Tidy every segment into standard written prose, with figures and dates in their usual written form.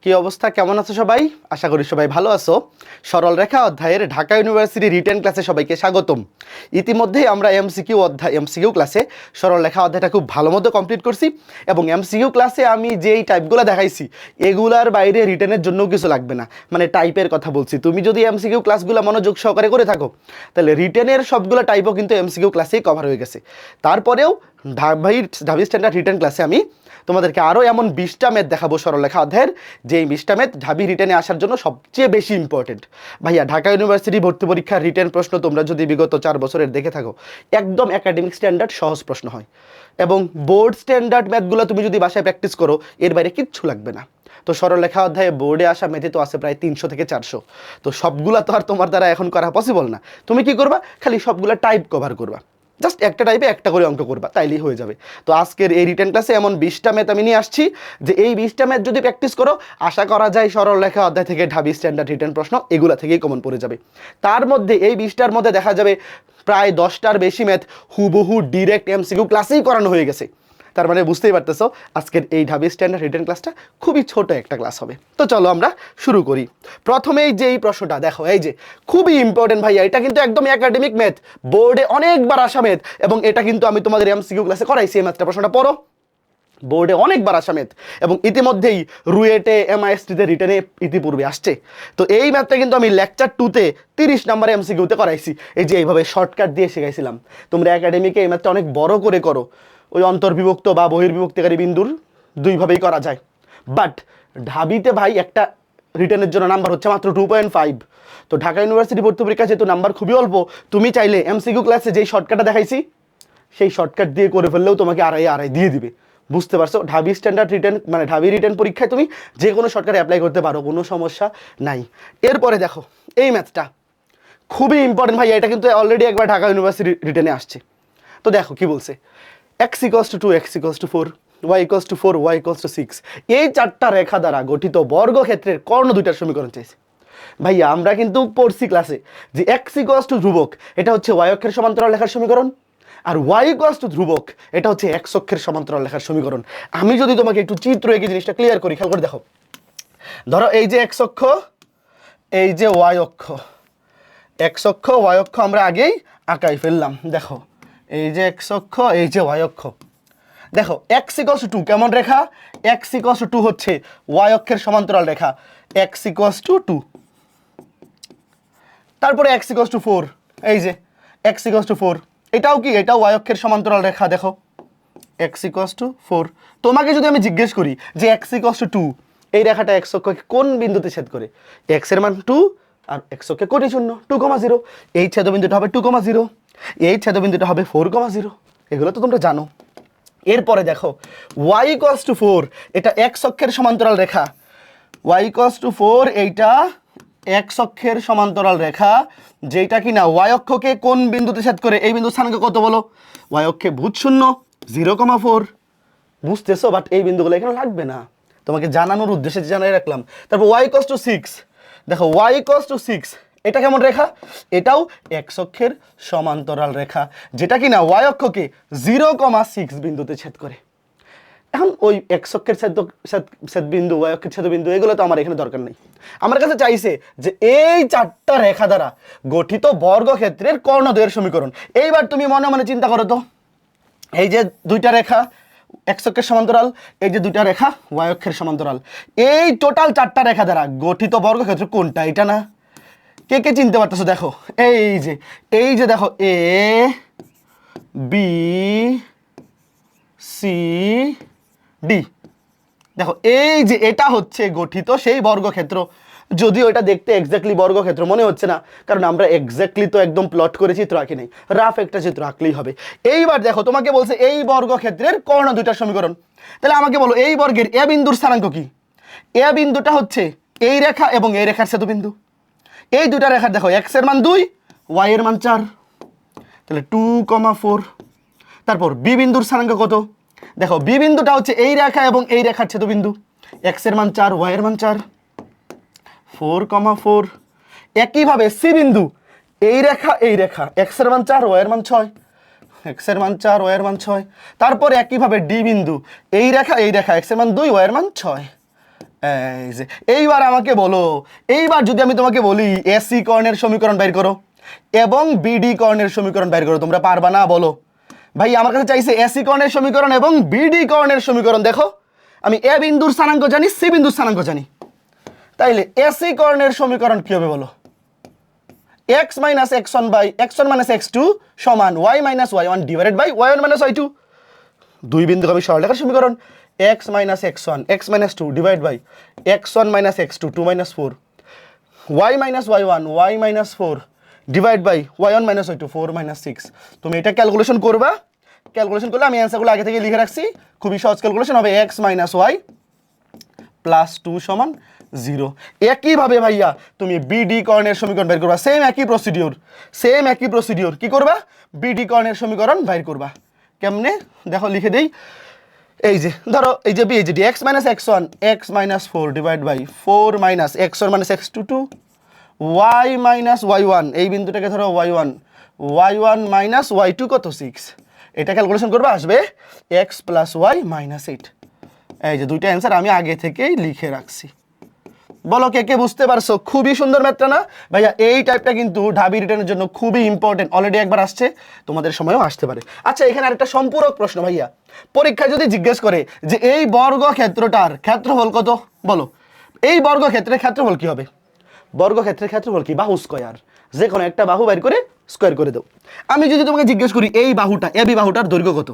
কি অবস্থা, কেমন আছো সবাই? আশা করি সবাই ভালো আছো। সরল রেখা অধ্যায়ের ঢাকা ইউনিভার্সিটি রিটেন ক্লাসে সবাইকে স্বাগতম। ইতিমধ্যেই আমরা এমসিকিউ ক্লাসে সরল রেখা অধ্যায়টা খুব ভালো মতো কমপ্লিট করছি এবং এমসিকিউ ক্লাসে আমি যেই টাইপগুলো দেখাইছি এগুলার বাইরে রিটেনের জন্যও কিছু লাগবে না, মানে টাইপের কথা বলছি। তুমি যদি এমসিকিউ ক্লাসগুলো মনোযোগ সহকারে করে থাকো তাহলে রিটেনের সবগুলো টাইপও কিন্তু এমসিকিউ ক্লাসেই কভার হয়ে গেছে। তারপরেও ঢাবি স্ট্যান্ডার্ড রিটেন ক্লাসে আমি তোমাদেরকে আরও এমন 20টা ম্যাথ দেখাবো সরলরেখা অধ্যায়ের, যেই 20টা ম্যাথ ঢাবি রিটেনে আসার জন্য সবচেয়ে বেশি ইম্পর্টেন্ট। ভাইয়া, ঢাকা ইউনিভার্সিটি ভর্তি পরীক্ষার রিটেন প্রশ্ন তোমরা যদি বিগত 4 বছরের দেখে থাকো, একদম একাডেমিক স্ট্যান্ডার্ড সহজ প্রশ্ন হয় এবং বোর্ড স্ট্যান্ডার্ড ম্যাথগুলো তুমি যদি বাসায় প্র্যাকটিস করো এর বাইরে কিচ্ছু লাগবে না। তো সরলরেখা অধ্যায়ে বোর্ডে আসা ম্যাথে তো আছে প্রায় 300 থেকে 400। তো সবগুলা তো আর তোমার দ্বারা এখন করা পসিবল না। তুমি কি করবা? খালি সবগুলা টাইপ কভার করবা, জাস্ট একটা টাইপে একটা করে অঙ্ক করবা, তাইলেই হয়ে যাবে। তো আজকের এই রিটেন ক্লাসে এমন 20টা ম্যাথ আমি নিয়ে আসছি যে এই 20টা ম্যাথ যদি প্র্যাকটিস করো আশা করা যায় সরলরেখা অধ্যায় থেকে ঢাবি স্ট্যান্ডার্ড রিটেন প্রশ্ন এগুলা থেকেই কমন পড়ে যাবে। তার মধ্যে এই 20টার মধ্যে দেখা যাবে প্রায় 10টার বেশি ম্যাথ হুবহু ডিরেক্ট এমসিকিউ ক্লাসেই করানো হয়ে গেছে। তার মানে বুঝতেই পারতেছো আজকের এই ঢাবি স্ট্যান্ডার্ড রিটেন ক্লাসটা খুবই ছোট একটা ক্লাস হবে। তো চলো আমরা শুরু করি। প্রথমেই যে এই প্রশ্নটা দেখো, এই যে খুবই ইম্পর্টেন্ট ভাইয়া, এটা কিন্তু একদম একাডেমিক ম্যাথ, বোর্ডে অনেকবার আসা ম্যাথ এবং এটা কিন্তু আমি তোমাদের এমসিকিউ ক্লাসে করাইছি। এই ম্যাথটা প্রশ্নটা পড়ো, বোর্ডে অনেকবার আসা ম্যাথ এবং ইতিমধ্যেই রুয়েটে এমআইএসটিতে রিটেনে ইতিপূর্বে আসছে। তো এই ম্যাথটা কিন্তু আমি লেকচার 2তে 30 নম্বরে এমসিকিউতে করাইছি। এই যে এইভাবে শর্টকাট দিয়ে শিখাইছিলাম। তোমরা একাডেমিকে এই ম্যাথটা অনেক বড় করে করো, ওই অন্তর্বিভক্ত বা বহির্বিভক্তিকারী বিন্দুর দুইভাবেই করা যায়। বাট ঢাবিতে ভাই একটা রিটেনের জন্য নাম্বার হচ্ছে মাত্র 2.5। তো ঢাকা ইউনিভার্সিটি ভর্তি পরীক্ষা যেহেতু নাম্বার খুবই অল্প, তুমি চাইলে এমসিকিউ ক্লাসে যেই শর্টকাটটা দেখাইছি সেই শর্টকাট দিয়ে করে ফেললেও তোমাকে আড়াই দিয়ে দিবে। বুঝতে পারছো? ঢাবি স্ট্যান্ডার্ড রিটেন মানে ঢাবি রিটেন পরীক্ষায় তুমি যে কোনো শর্টকাট অ্যাপ্লাই করতে পারো, কোনো সমস্যা নাই। এরপরে দেখো এই ম্যাথটা খুবই ইম্পর্টেন্ট ভাই, এটা কিন্তু অলরেডি একবার ঢাকা ইউনিভার্সিটি রিটেনে আসছে। তো দেখো কি বলছে, x = 2, x = 4, y = 4, y = 6, এই 4টা রেখা দ্বারা গঠিত বর্গক্ষেত্রের কর্ণ দুইটার সমীকরণ চাইছে। ভাইয়া আমরা কিন্তু পড়ছি ক্লাসে যে x = ধ্রুবক, এটা হচ্ছে y অক্ষের সমান্তরাল লেখার সমীকরণ, আর y = ধ্রুবক, এটা হচ্ছে x অক্ষের সমান্তরাল লেখার সমীকরণ। আমি যদি তোমাকে একটু চিত্র এঁকে জিনিসটা ক্লিয়ার করি, খেয়াল করে দেখো। ধরো এই যে x অক্ষ, এই যে y অক্ষ, x অক্ষ y অক্ষ আমরা আগেই আঁকাই ফেললাম। দেখো এই যে x অক্ষ, এই যে y অক্ষ। দেখো x = 2 কেমন রেখা? x = 2 হচ্ছে y অক্ষের সমান্তরাল রেখা, x = 2। তারপরে x = 4, এই যে x = 4, এটাও কি? এটাও y অক্ষের সমান্তরাল রেখা। দেখো x = 4। তোমাকে যদি আমি জিজ্ঞেস করি যে x = 2, এই রেখাটা x অক্ষকে কোন বিন্দুতে ছেদ করে? x এর মান 2 আর x অক্ষে কোটি শূন্য 2,0, এই ছেদবিন্দুটা হবে 2,0, এই ছেদবিন্দুটা হবে 4,0। এগুলো তো তোমরা জানো। এরপরে দেখো y = 4, এটা x অক্ষের সমান্তরাল রেখা, y = 4, এইটা x অক্ষের সমান্তরাল রেখা, যেটা কিনা y অক্ষকে কোন বিন্দুতে ছেদ করে? এই বিন্দুর স্থানাঙ্ক কত বলো? y অক্ষে ভূত শূন্য 0,4। বুঝতেছো? বাট এই বিন্দুগুলো এখানে লাগবে না, তোমাকে জানানোর উদ্দেশ্যে জানাই রাখলাম। তারপর y = 6, দেখো y = 6, এটা কেমন রেখা? এটাও x অক্ষের সমান্তরাল রেখা, যেটা কিনা y অক্ষকে 0,6 বিন্দুতে ছেদ করে। এখন ওই x অক্ষের ছেদবিন্দু, y অক্ষের ছেদবিন্দু, এগুলো তো আমার এখানে দরকার নেই। আমার কাছে চাইছে যে এই 4টা রেখা দ্বারা গঠিত বর্গক্ষেত্রের কর্ণদ্বয়ের সমীকরণ। এইবার তুমি মনে মনে চিন্তা করো তো, এই যে 2টা রেখা x অক্ষের সমান্তরাল, এই যে 2টা রেখা y অক্ষের সমান্তরাল, এই টোটাল 4টা রেখা দ্বারা গঠিত বর্গক্ষেত্র কোনটা? এটা না? কে কে চিনতে পারতেছো? দেখো এই যে দেখো a b c d, দেখো এই যে এটা হচ্ছে গঠিত সেই বর্গক্ষেত্র। যদিও এটা দেখতে এক্স্যাক্টলি বর্গক্ষেত্র মনে হচ্ছে না, কারণ আমরা এক্স্যাক্টলি তো একদম প্লট করে চিত্র আঁকি নেই, রাফ একটা চিত্র আঁকলেই হবে। এইবার দেখো তোমাকে বলছে এই বর্গক্ষেত্রের কর্ণ দুইটার সমীকরণ। তাহলে আমাকে বলো এই বর্গের এ বিন্দুর স্থানাঙ্ক কি? এ বিন্দুটা হচ্ছে এই রেখা এবং এই রেখার ছেদবিন্দু। এই দুটা রেখার দেখো x এর মান 2, y এর মান 4, তাহলে 2,4। তারপর বি বিন্দুর স্থানাঙ্ক কত? দেখো বি বিন্দুটা হচ্ছে এই রেখা এবং এই রেখার ছেদবিন্দু, x এর মান 4, y এর মান 4, 4,4। একইভাবে সি বিন্দু, এই রেখা x এর মান 4, y এর মান 6, x এর মান 4, y এর মান 6। তারপর একইভাবে ডি বিন্দু, এই রেখা x এর মান 2, y এর মান 6, এই যে এইবার আমাকে বলো, এইবার যদি আমি তোমাকে বলি এসি কর্ণের সমীকরণ বের করো এবং বিডি কর্ণের সমীকরণ বের করো, তোমরা পারবা না? বলো ভাই, আমার কাছে চাইছে এসি কর্ণের সমীকরণ এবং বিডি কর্ণের সমীকরণ। দেখো আমি এ বিন্দুর স্থানাঙ্ক জানি, সি বিন্দুর স্থানাঙ্ক জানি, তাইলে এসি কর্ণের সমীকরণ কি হবে বলো? x minus x1 by x1 minus x2 সমান y minus y1 divided by y1 minus y2। দুই বিন্দুগামী সরলরেখার সমীকরণ x minus x1 x minus 2 divided by x1 minus x2 2 minus 4 y minus y1 y minus 4 divided by y1 minus y2 4 minus 6। তুমি এটা calculation করবা, calculation করলে আমি অ্যান্সারগুলো আগে থেকে লিখে রাখছি, খুবই সহজ ক্যালকুলেশন হবে x minus y প্লাস 2 সমান 0। একইভাবে ভাইয়া তুমি বিডি কর্ণের সমীকরণ বের করবা, সেম একই প্রসিডিওর, কি করবা? বিডি কর্ণের সমীকরণ বের করবা। কেমনে দেখো লিখে দেই, এই যে ধরো এই যে বি এই যে x minus x1 x minus 4 divide by 4 minus x1 minus x2 2 y minus y1, এই বিন্দুটাকে ধরো y1 minus y2 কত 6। এটা ক্যালকুলেশন করবা, আসবে x plus y minus 8। এই যে দুইটা অ্যান্সার আমি আগে থেকেই লিখে রাখছি। বলো কে কে বুঝতে পারছো? খুবই সুন্দর ম্যাথটা না ভাইয়া? এই টাইপটা কিন্তু ঢাবি রিটার্নের জন্য খুবই ইম্পর্টেন্ট, অলরেডি একবার আসছে, তোমাদের সময়ও আসতে পারে। আচ্ছা এখানে আরেকটা সম্পূরক প্রশ্ন ভাইয়া, পরীক্ষায় যদি জিজ্ঞেস করে যে এই বর্গক্ষেত্রটার ক্ষেত্রফল কত, বলো এই বর্গক্ষেত্রের ক্ষেত্রফল কি হবে? বর্গক্ষেত্রের ক্ষেত্রফল কি? বাহু স্কয়ার, যে কোনো একটা বাহু বের করে স্কয়ার করে দাও। আমি যদি তোমাকে জিজ্ঞেস করি এই বাহুটা এবি বাহুটার দৈর্ঘ্য কত,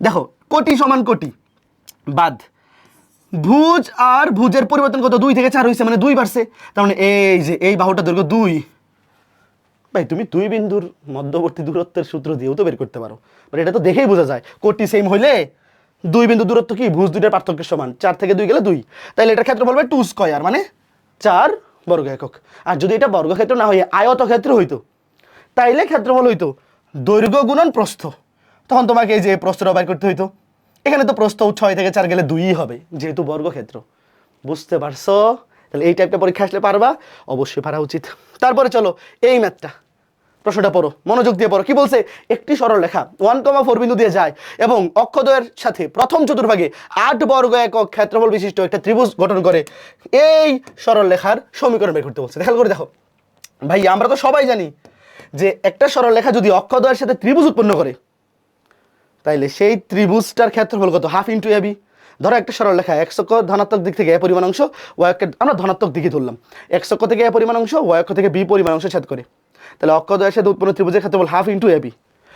দেখো কোটি সমান কোটি বাদ ভুজ আর ভুজের পরিবর্তন কত, 2 থেকে 4 হয়েছে, মানে 2 বাড়ছে, তার মানে এই যে এই বাহুটা দৈর্ঘ্য 2। ভাই তুমি দুই বিন্দুর মধ্যবর্তী দূরত্বের সূত্র দিয়েও তো বের করতে পারো, বাট এটা তো দেখেই বোঝা যায় কোটি সেম হইলে দুই বিন্দু দূরত্ব কি ভুজ দুইটার পার্থক্যের সমান, 4 থেকে 2 গেলে 2, তাহলে এটার ক্ষেত্রফল হবে 2 স্কয়ার মানে 4 বর্গ একক। আর যদি এটা বর্গক্ষেত্র না হয়ে আয়তক্ষেত্র হইতো তাইলে ক্ষেত্রফল হইতো দৈর্ঘ্য গুণন প্রস্থ, তখন তোমাকে এই যে প্রস্থটা বের করতে হইতো। এখানে তো প্রস্থ 6 থেকে 4 গেলে 2ই হবে যেহেতু বর্গক্ষেত্র। বুঝতে পারছো? তাহলে এই টাইপটা পরীক্ষা আসলে পারবা, অবশ্যই পারা উচিত। তারপরে চলো এই ম্যাথটা, প্রশ্নটা পড়ো, মনোযোগ দিয়ে পড়ো। কি বলছে? একটি সরলরেখা 1,4 বিন্দু দিয়ে যায় এবং অক্ষদ্বয়ের সাথে প্রথম চতুর্ভাগে 8 বর্গ একক ক্ষেত্রফল বিশিষ্ট একটা ত্রিভুজ গঠন করে এই সরলরেখার সমীকরণ বের করতে বলছে। খেয়াল করে দেখো ভাই, আমরা তো সবাই জানি যে একটা সরলরেখা যদি অক্ষদ্বয়ের সাথে ত্রিভুজ উৎপন্ন করে তাইলে সেই ত্রিভুজটার ক্ষেত্রফল কত? Half into AB. ধরো একটা সরলরেখা x অক্ষ ধনাত্মক দিক থেকে a পরিমাণ অংশ, y অক্ষের আমরা ধনাত্মক দিকে ধরলাম, x অক্ষ থেকে a পরিমাণ অংশ, y অক্ষ থেকে b পরিমাণ অংশ ছেদ করে, তাহলে অক্ষদ্বয়ের সাথে উৎপন্ন ত্রিভুজের ক্ষেত্রফল হাফ ইন্টু এবি।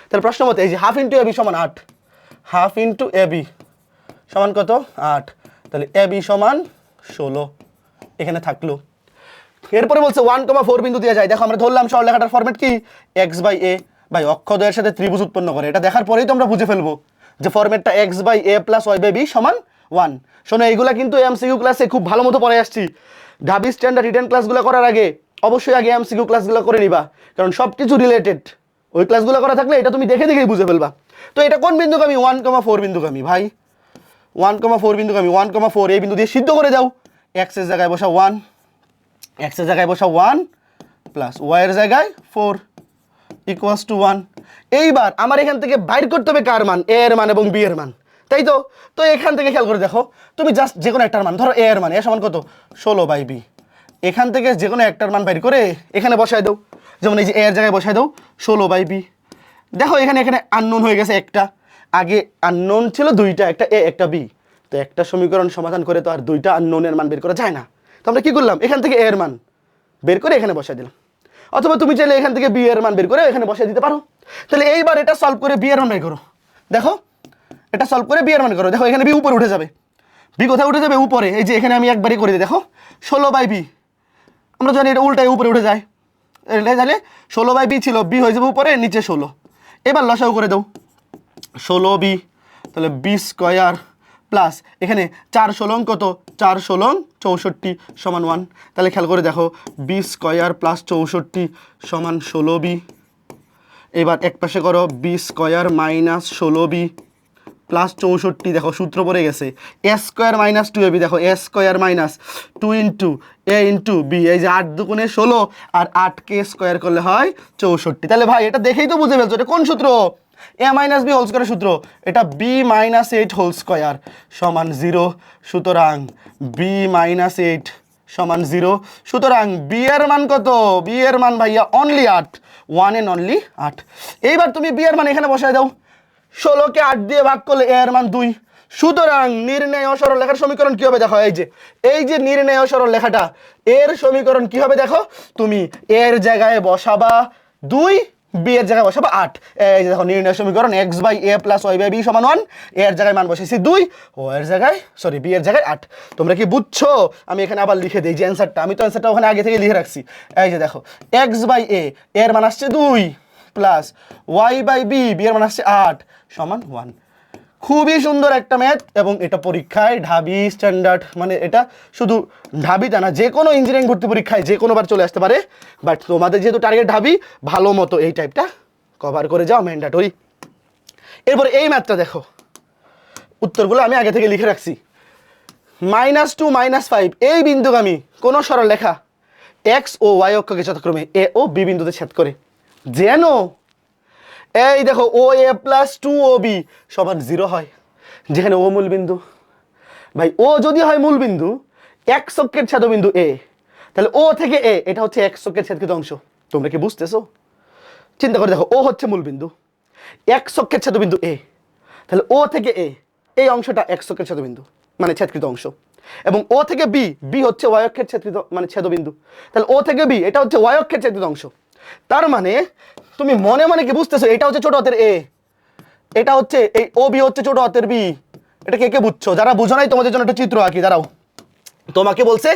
তাহলে প্রশ্ন মতে এই যে হাফ ইন্টু এবি সমান 8, হাফ ইন্টু এবি সমান কত? 8, তাহলে এবি সমান 16 এখানে থাকলো। এরপরে বলছে 1,4 বিন্দু দিয়ে যায়, দেখো আমরা ধরলাম সরলরেখাটার ফরম্যাট কি x/a, ভাই অক্ষদ্বয়ের সাথে ত্রিভুজ উৎপন্ন করে, এটা দেখার পরেই তো আমরা বুঝে ফেলবো যে ফরম্যাটটা x/a প্লাস y/b সমান 1। শোনো এইগুলা কিন্তু এমসিকিউ ক্লাসে খুব ভালো মতো পড়ে আসছি, ঢাবি স্ট্যান্ডার্ড রিটেন ক্লাসগুলো করার আগে অবশ্যই আগে এমসিকিউ ক্লাসগুলো করে নিবা, কারণ সব কিছু রিলেটেড। ওই ক্লাসগুলো করা থাকলে এটা তুমি দেখে দেখেই বুঝে ফেলবা। তো এটা কোন বিন্দুগামী? 1,4 বিন্দুগামী ভাই, 1,4 বিন্দুগামী। 1,4 এই বিন্দু দিয়ে সিদ্ধ করে যাও, x এর জায়গায় বসা 1, x এর জায়গায় বসা 1 প্লাস y এর জায়গায় 4 ইকুয়ালস টু 1। এইবার আমার এখান থেকে বাইর করতে হবে কার মান? a এর মান এবং b এর মান, তাই তো? তো এখান থেকে খেয়াল করে দেখো, তুমি জাস্ট যে কোনো একটার মান ধরো a এর মান, a সমান কত? 16/b। এখান থেকে যে কোনো একটার মান বাইর করে এখানে বসায় দাও, যেমন এই যে a এর জায়গায় বসায় দাও 16/b। দেখো এখানে আননোন হয়ে গেছে একটা, আগে আননোন ছিল দুইটা, একটা a একটা b, তো একটা সমীকরণ সমাধান করে তো আর দুইটা আননোনের মান বের করা যায় না। তো আমরা কি করলাম? এখান থেকে a এর মান বের করে এখানে বসায় দিলাম, অথবা তুমি চাইলে এখান থেকে b এর মান বের করে এখানে বসায় দিতে পারো। তাহলে এইবার এটা সলভ করে b এর মান বের করো। দেখো এটা সলভ করে b এর মান করো, দেখো এখানে b উপরে উঠে যাবে। b কোথায় উঠে যাবে? উপরে। এই যে এখানে আমি একবারই করে দিই, দেখো 16/b, আমরা জানি এটা উল্টায় উপরে উঠে যায়, তাহলে 16/b ছিল, b হয়ে যাবে উপরে, নিচে 16। এবার লসাগু করে দাও 16b, তাহলে b স্কয়ার প্লাস এখানে 4 16 কত? 4 16 64 সমান 1। তাহলে খেয়াল করে দেখো b স্কয়ার প্লাস 64 সমান 16b। এবার এক পাশে করো b square minus 16b plus 64, দেখো সূত্র পড়ে গেছে a স্কয়ার মাইনাস 2ab, দেখো a square minus 2 into a into b, এই যে 8 দুগুণে 16 আর 8কে স্কয়ার করলে হয় 64। তাহলে ভাই এটা দেখেই তো বুঝে ফেলছো এটা কোন সূত্র? এ মাইনাস বি হোল স্কোয়ারের সূত্র, এটা বি মাইনাস 8 হোল স্কোয়ার সমান 0। সুতরাং বি মাইনাস 8 সমান 0। সুতরাং বি এর মান কত? বি এর মান ভাইয়া অনলি 8, 1 এন্ড অনলি 8। এইবার তুমি বি এর মান এখানে বসায় দাও, 16কে 8 দিয়ে ভাগ করলে এ এর মান 2। সুতরাং নির্ণেয় সরলরেখার সমীকরণ কি হবে দেখো, এই যে নির্ণেয় সরলরেখাটা, এর সমীকরণ কি হবে দেখো, তুমি এর জায়গায় বসাবা 2, বি এর জায়গায় বসাবা 8। এই যে দেখো নির্ণয় সমীকরণ x/a + y/b = 1, এর জায়গায় মান বসাইছি 2, ও এর জায়গায় সরি বি এর জায়গায় 8। তোমরা কি বুঝছো? আমি এখানে আবার লিখে দেই যে অ্যানসারটা, আমি তো অ্যানসারটা ওখানে আগে থেকে লিখে রাখছি। এই যে দেখো x/a এর মান আসছে 2 প্লাস y/b বি এর মান আসছে 8 সমান 1। খুবই সুন্দর একটা ম্যাথ, এবং এটা পরীক্ষায় ঢাবি স্ট্যান্ডার্ড, মানে এটা শুধু ঢাবিটা না, যে কোনো ইঞ্জিনিয়ারিং ভর্তি পরীক্ষায় যে কোনোবার চলে আসতে পারে। বাট তোমাদের যেহেতু টার্গেট ঢাবি, ভালো মতো এই টাইপটা কভার করে যাও, ম্যান্ডেটরি। এরপর এই ম্যাথটা দেখো, উত্তরগুলো আমি আগে থেকে লিখে রাখছি। -2 -5 এই বিন্দুগামী কোনো সরলরেখা এক্স ও ওয়াই অক্ষকে যথাক্রমে এ ও বি বিন্দুতে ছেদ করে, যেন এই দেখো ও এ প্লাস 2OB সমান 0 হয়, যেখানে ও মূল বিন্দু। ভাই ও যদি হয় মূল বিন্দু, এক অক্ষের ছেদবিন্দু এ, তাহলে ও থেকে এ এটা হচ্ছে এক অক্ষের ছেদকৃত অংশ। তোমরা কি বুঝতেছো? চিন্তা করে দেখো, ও হচ্ছে মূল বিন্দু, এক অক্ষের ছেদবিন্দু এ, তাহলে ও থেকে এ এই অংশটা এক অক্ষের ছেদবিন্দু মানে ছেদকৃত অংশ, এবং ও থেকে বি, বি হচ্ছে ওয়াই অক্ষের ছেদকৃত মানে ছেদবিন্দু, তাহলে ও থেকে বি এটা হচ্ছে ওয়াই অক্ষের ছেদকৃত অংশ। তার মানে তুমি মনে মনে কি বুঝতেছো, এটা হচ্ছে ছোট হাতের এ, এটা হচ্ছে এই ও বি হচ্ছে ছোট হাতের বি। এটা কে কে বুঝছো? যারা বুঝো নাই তোমাদের জন্য একটা চিত্র আঁকি, দাঁড়াও। তোমাকে বলছে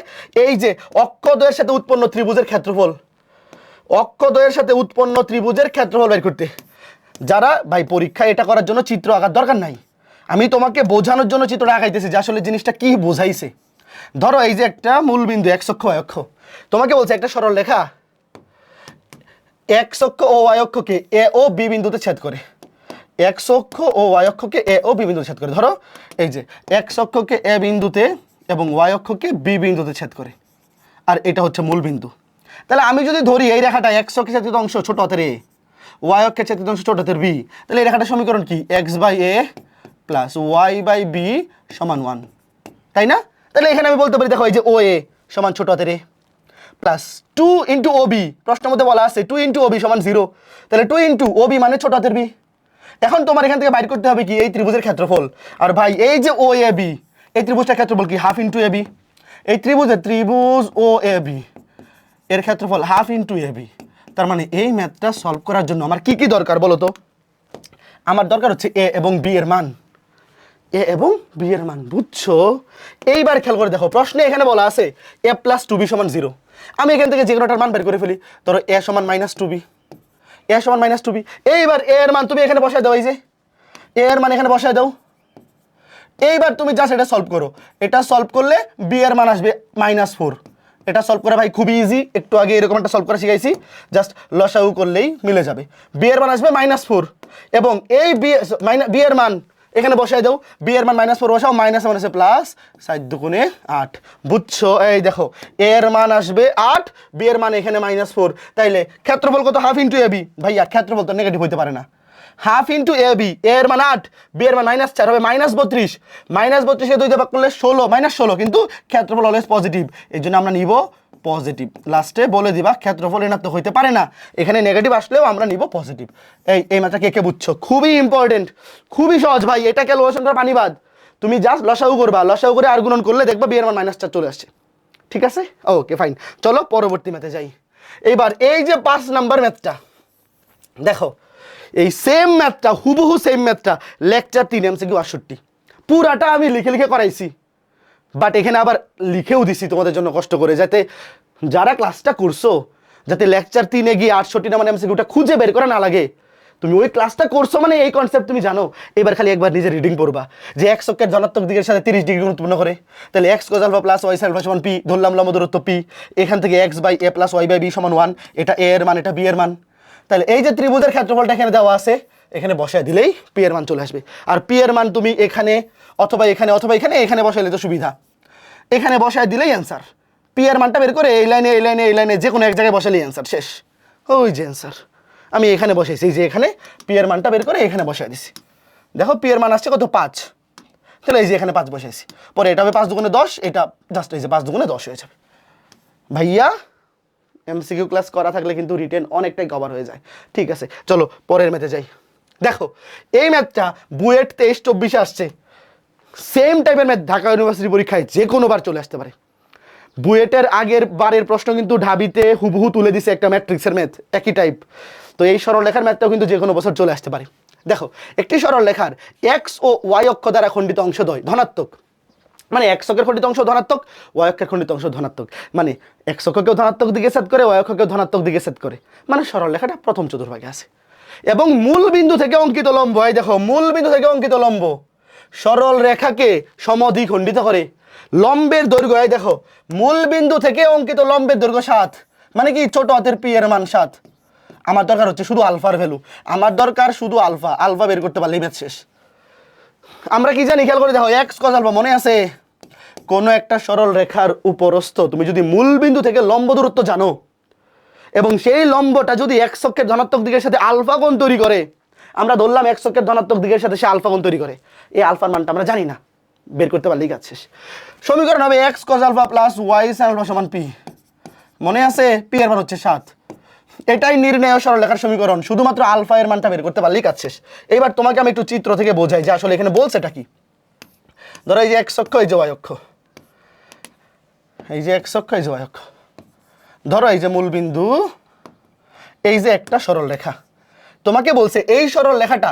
এই যে অক্ষদ্বয়ের সাথে উৎপন্ন ত্রিভুজের ক্ষেত্রফল, অক্ষদ্বয়ের সাথে উৎপন্ন ত্রিভুজের ক্ষেত্রফল বের করতে। যারা ভাই পরীক্ষায় এটা করার জন্য চিত্র আঁকার দরকার নাই, আমি তোমাকে বোঝানোর জন্য চিত্রটা আঁকাইতেছি যে আসলে জিনিসটা কি বোঝাইছে। ধরো এই যে একটা মূল বিন্দু এক্স অক্ষ ওয়াই অক্ষ, তোমাকে বলছে একটা সরল রেখা এক্স অক্ষ ও ওয়াই অক্ষকে এ ও বি বিন্দুতে ছেদ করে, এক্স অক্ষ ও ওয়াই অক্ষকে এ ও বি বিন্দুতে ছেদ করে। ধরো এই যে এক্স অক্ষকে এ বিন্দুতে এবং ওয়াই অক্ষকে বি বিন্দুতে ছেদ করে, আর এটা হচ্ছে মূল বিন্দু। তাহলে আমি যদি ধরি এই রেখাটা এক্স অক্ষের ছেদকৃত অংশ ছোট হাতের এ, ওয়াই অক্ষের ছেদকৃত অংশ ছোট হাতের বি, তাহলে এই রেখাটার সমীকরণ কি? x/a প্লাস y/b সমান 1, তাই না? তাহলে এখানে আমি বলতে পারি দেখো এই যে ও এ সমান ছোট হাতের এ প্লাস 2 ইন্টু ওবি, প্রশ্নের মধ্যে বলা আছে 2 ইন্টু ওবি সমান 0, তাহলে 2 ইন্টু ওবি মানে ছোট হাতের বি। এখন তোমার এখান থেকে বাইর করতে হবে কি? এই ত্রিভুজের ক্ষেত্রফল। আর ভাই এই যে ও এ বি, এই ত্রিভুজটার ক্ষেত্রফল কি? Half into A B. এই ত্রিভুজ ও এ বি এর ক্ষেত্রফল হাফ ইন্টু এ বি। তার মানে এই ম্যাথটা সলভ করার জন্য আমার কি কি দরকার বলো তো? আমার দরকার হচ্ছে এ এবং বি এর মান, এ এবং বি এর মান, বুঝছো? এইবার খেয়াল করে দেখো, প্রশ্নে এখানে বলা আছে a + 2b = 0। আমি এখান থেকে যে কোনোটার মান বের করে ফেলি। ধরো a = -2b, a = -2b। এইবার a এর মান তুমি এখানে বসায় দাও, এই যে a এর মান এখানে বসায় দাও। এইবার তুমি জাস্ট এটা সলভ করো, এটা সলভ করলে b এর মান আসবে -4। এটা সলভ করা ভাই খুবই ইজি, একটু আগে এরকম একটা সলভ করা শিখাইছি, জাস্ট লসাগু করলেই মিলে যাবে। b এর মান আসবে -4, এবং এই b এর মান এখানে বসায় দাও, বি এর মান -4 বসাও, মাইনাস মাইনাসে প্লাস, 4 দুগুণে 8। বুঝছো? এই দেখো এর মান আসবে 8, বি এর মান এখানে -4, তাইলে ক্ষেত্রফল কত? Half into A B. ভাইয়া ক্ষেত্রফল তো নেগেটিভ হইতে পারে না, হাফ ইন্টু এ বি, এর মান 8, বি এর মান -4 হবে -32, -32 এ 2 দিয়ে ভাগ করলে 16, -16, কিন্তু ক্ষেত্রফল অলওয়েজ পজিটিভ, এই জন্য আমরা নিব পজিটিভ। লাস্টে বলে দিবা ক্ষেত্রফল ঋণাত্মক হইতে পারে না, এখানে নেগেটিভ আসলেও আমরা নিব পজিটিভ। এই মাত্রা কে কে বুঝছো? খুবই ইম্পর্টেন্ট, খুবই সহজ ভাই। এটা ক্যালকুলেশন করা পানিবাদ, তুমি জাস্ট লসাগু করবা, লসাগু করে আর গুণন করলে দেখবা বি এর মান -4 চলে আসছে। ঠিক আছে, ওকে ফাইন। চলো পরবর্তী ম্যাথে যাই। এইবার এই যে 5 নাম্বার ম্যাথটা দেখো, এই সেম ম্যাথটা হুবহু সেম ম্যাথটা লেকচার 3 MCQ 68 পুরাটা আমি লিখে লিখে করাইছি, বাট এখানে আবার লিখেও দিছি তোমাদের জন্য কষ্ট করে, যাতে যারা ক্লাসটা করছো যাতে লেকচার 3-এ গিয়ে 68 নাম্বার MCQটা খুঁজে বের করা না লাগে। তুমি ওই ক্লাসটা করছো মানে এই কনসেপ্ট তুমি জানো, এবার খালি একবার নিজে রিডিং পড়বা যে x অক্ষের ধনাত্মক দিকের সাথে 30 ডিগ্রি কোণ উৎপন্ন করে, তাহলে x cos alpha plus y sin alpha সমান p, ধরলাম লম্ব দূরত্ব p, এখান থেকে x/a প্লাস y/b সমান 1, এটা a এর মান, এটা b এর মান। তাহলে এই যে ত্রিভুজের ক্ষেত্রফলটা এখানে দেওয়া আছে, এখানে বসায় দিলেই p এর মান চলে আসবে। আর p এর মান তুমি এখানে অথবা এখানে অথবা এখানে এখানে বসাইলে তো সুবিধা, এখানে বসায় দিলেই অ্যান্সার। পি এর মানটা বের করে এই লাইনে এই লাইনে এই লাইনে যে কোনো এক জায়গায় বসালেই অ্যান্সার, শেষ। ওই যে অ্যান্সার, আমি এখানে বসাইছি, এই যে এখানে পি এর মানটা বের করে এখানে বসাই দিছি। দেখো পি এর মান আসছে কত 5, তাহলে এই যে এখানে 5 বসাইছি। পরে এটা হবে 5 দুগুণে 10, এটা জাস্ট এই যে 5 দুগুণে 10 হয়ে যাবে। ভাইয়া এমসিকিউ ক্লাস করা থাকলে কিন্তু রিটেন অনেকটাই কভার হয়ে যায়। ঠিক আছে, চলো পরের ম্যাথে যাই। দেখো এই ম্যাথটা বুয়েট 23-24 আসছে, সেম টাইপের ম্যাথ ঢাকা ইউনিভার্সিটি পরীক্ষায় যে কোনো বার চলে আসতে পারে। বুয়েটের আগের বারের প্রশ্ন কিন্তু ঢাবিতে হুবহু তুলে দিছে একটা ম্যাট্রিক্সের ম্যাথ, একই টাইপ। তো এই সরলরেখার ম্যাথটাও কিন্তু যে কোনো বছর চলে আসতে পারে। দেখো একটি সরলরেখার এক্স ও ওয়াই অক্ষ দ্বারা খণ্ডিত অংশদ্বয় ধনাত্মক, মানে এক্স অক্ষের খণ্ডিত অংশ ধনাত্মক, ওয়াই অক্ষের খণ্ডিত অংশ ধনাত্মক, মানে এক্স অক্ষকেও ধনাত্মক দিকে সেট করে, ওয়াই অক্ষকেও ধনাত্মক দিকে সেট করে, মানে সরলরেখাটা প্রথম চতুর্ভাগে আছে। এবং মূল বিন্দু থেকে অঙ্কিত লম্ব, এই দেখো মূল বিন্দু থেকে অঙ্কিত লম্ব সরল রেখাকে সমদ্বিখণ্ডিত করে। লম্বের দৈর্ঘ্য, এই দেখো মূল বিন্দু থেকে অঙ্কিত লম্বের দৈর্ঘ্য 7, মানে কি ছোট হাতের পি এর মান 7। আমার দরকার হচ্ছে শুধু আলফার ভ্যালু, আমার দরকার শুধু আলফা, আলফা বের করতে পারলেই ম্যাথ শেষ। আমরা কি জানি খেয়াল করে দেখো, এক্স কস আলফা মনে আছে? কোনো একটা সরল রেখার উপরস্থ তুমি যদি মূল বিন্দু থেকে লম্ব দূরত্ব জানো এবং সেই লম্বটা যদি এক্স অক্ষের ধনাত্মক দিকের সাথে আলফা কোণ তৈরি করে, আমরা ধরলাম এক্স অক্ষের ধনাত্মক দিকের সাথে সে আলফা কোণ তৈরি করে, এই আলফার মানটা আমরা জানি না, বের করতে পারলেই কাজ শেষ। সমীকরণ হবে x cos alpha plus y sine alpha সমান পি। মনে আছে পি এর মান হচ্ছে 7, এটাই নির্ণেয় সরলরেখার সমীকরণ, শুধুমাত্র আলফা এর মানটা বের করতে পারলেই কাজ শেষ। এবার তোমাকে আমি একটু চিত্র থেকে বোঝাই যে আসলে এখানে বলছে এটা কি। ধরো এই যে এক্স অক্ষ, এই যে ওয়াই অক্ষ, এই যে এক্স অক্ষ, এই যে ওয়াই অক্ষ, ধরো এই যে মূল বিন্দু, এই যে একটা সরল রেখা। তোমাকে বলছে এই সরল রেখাটা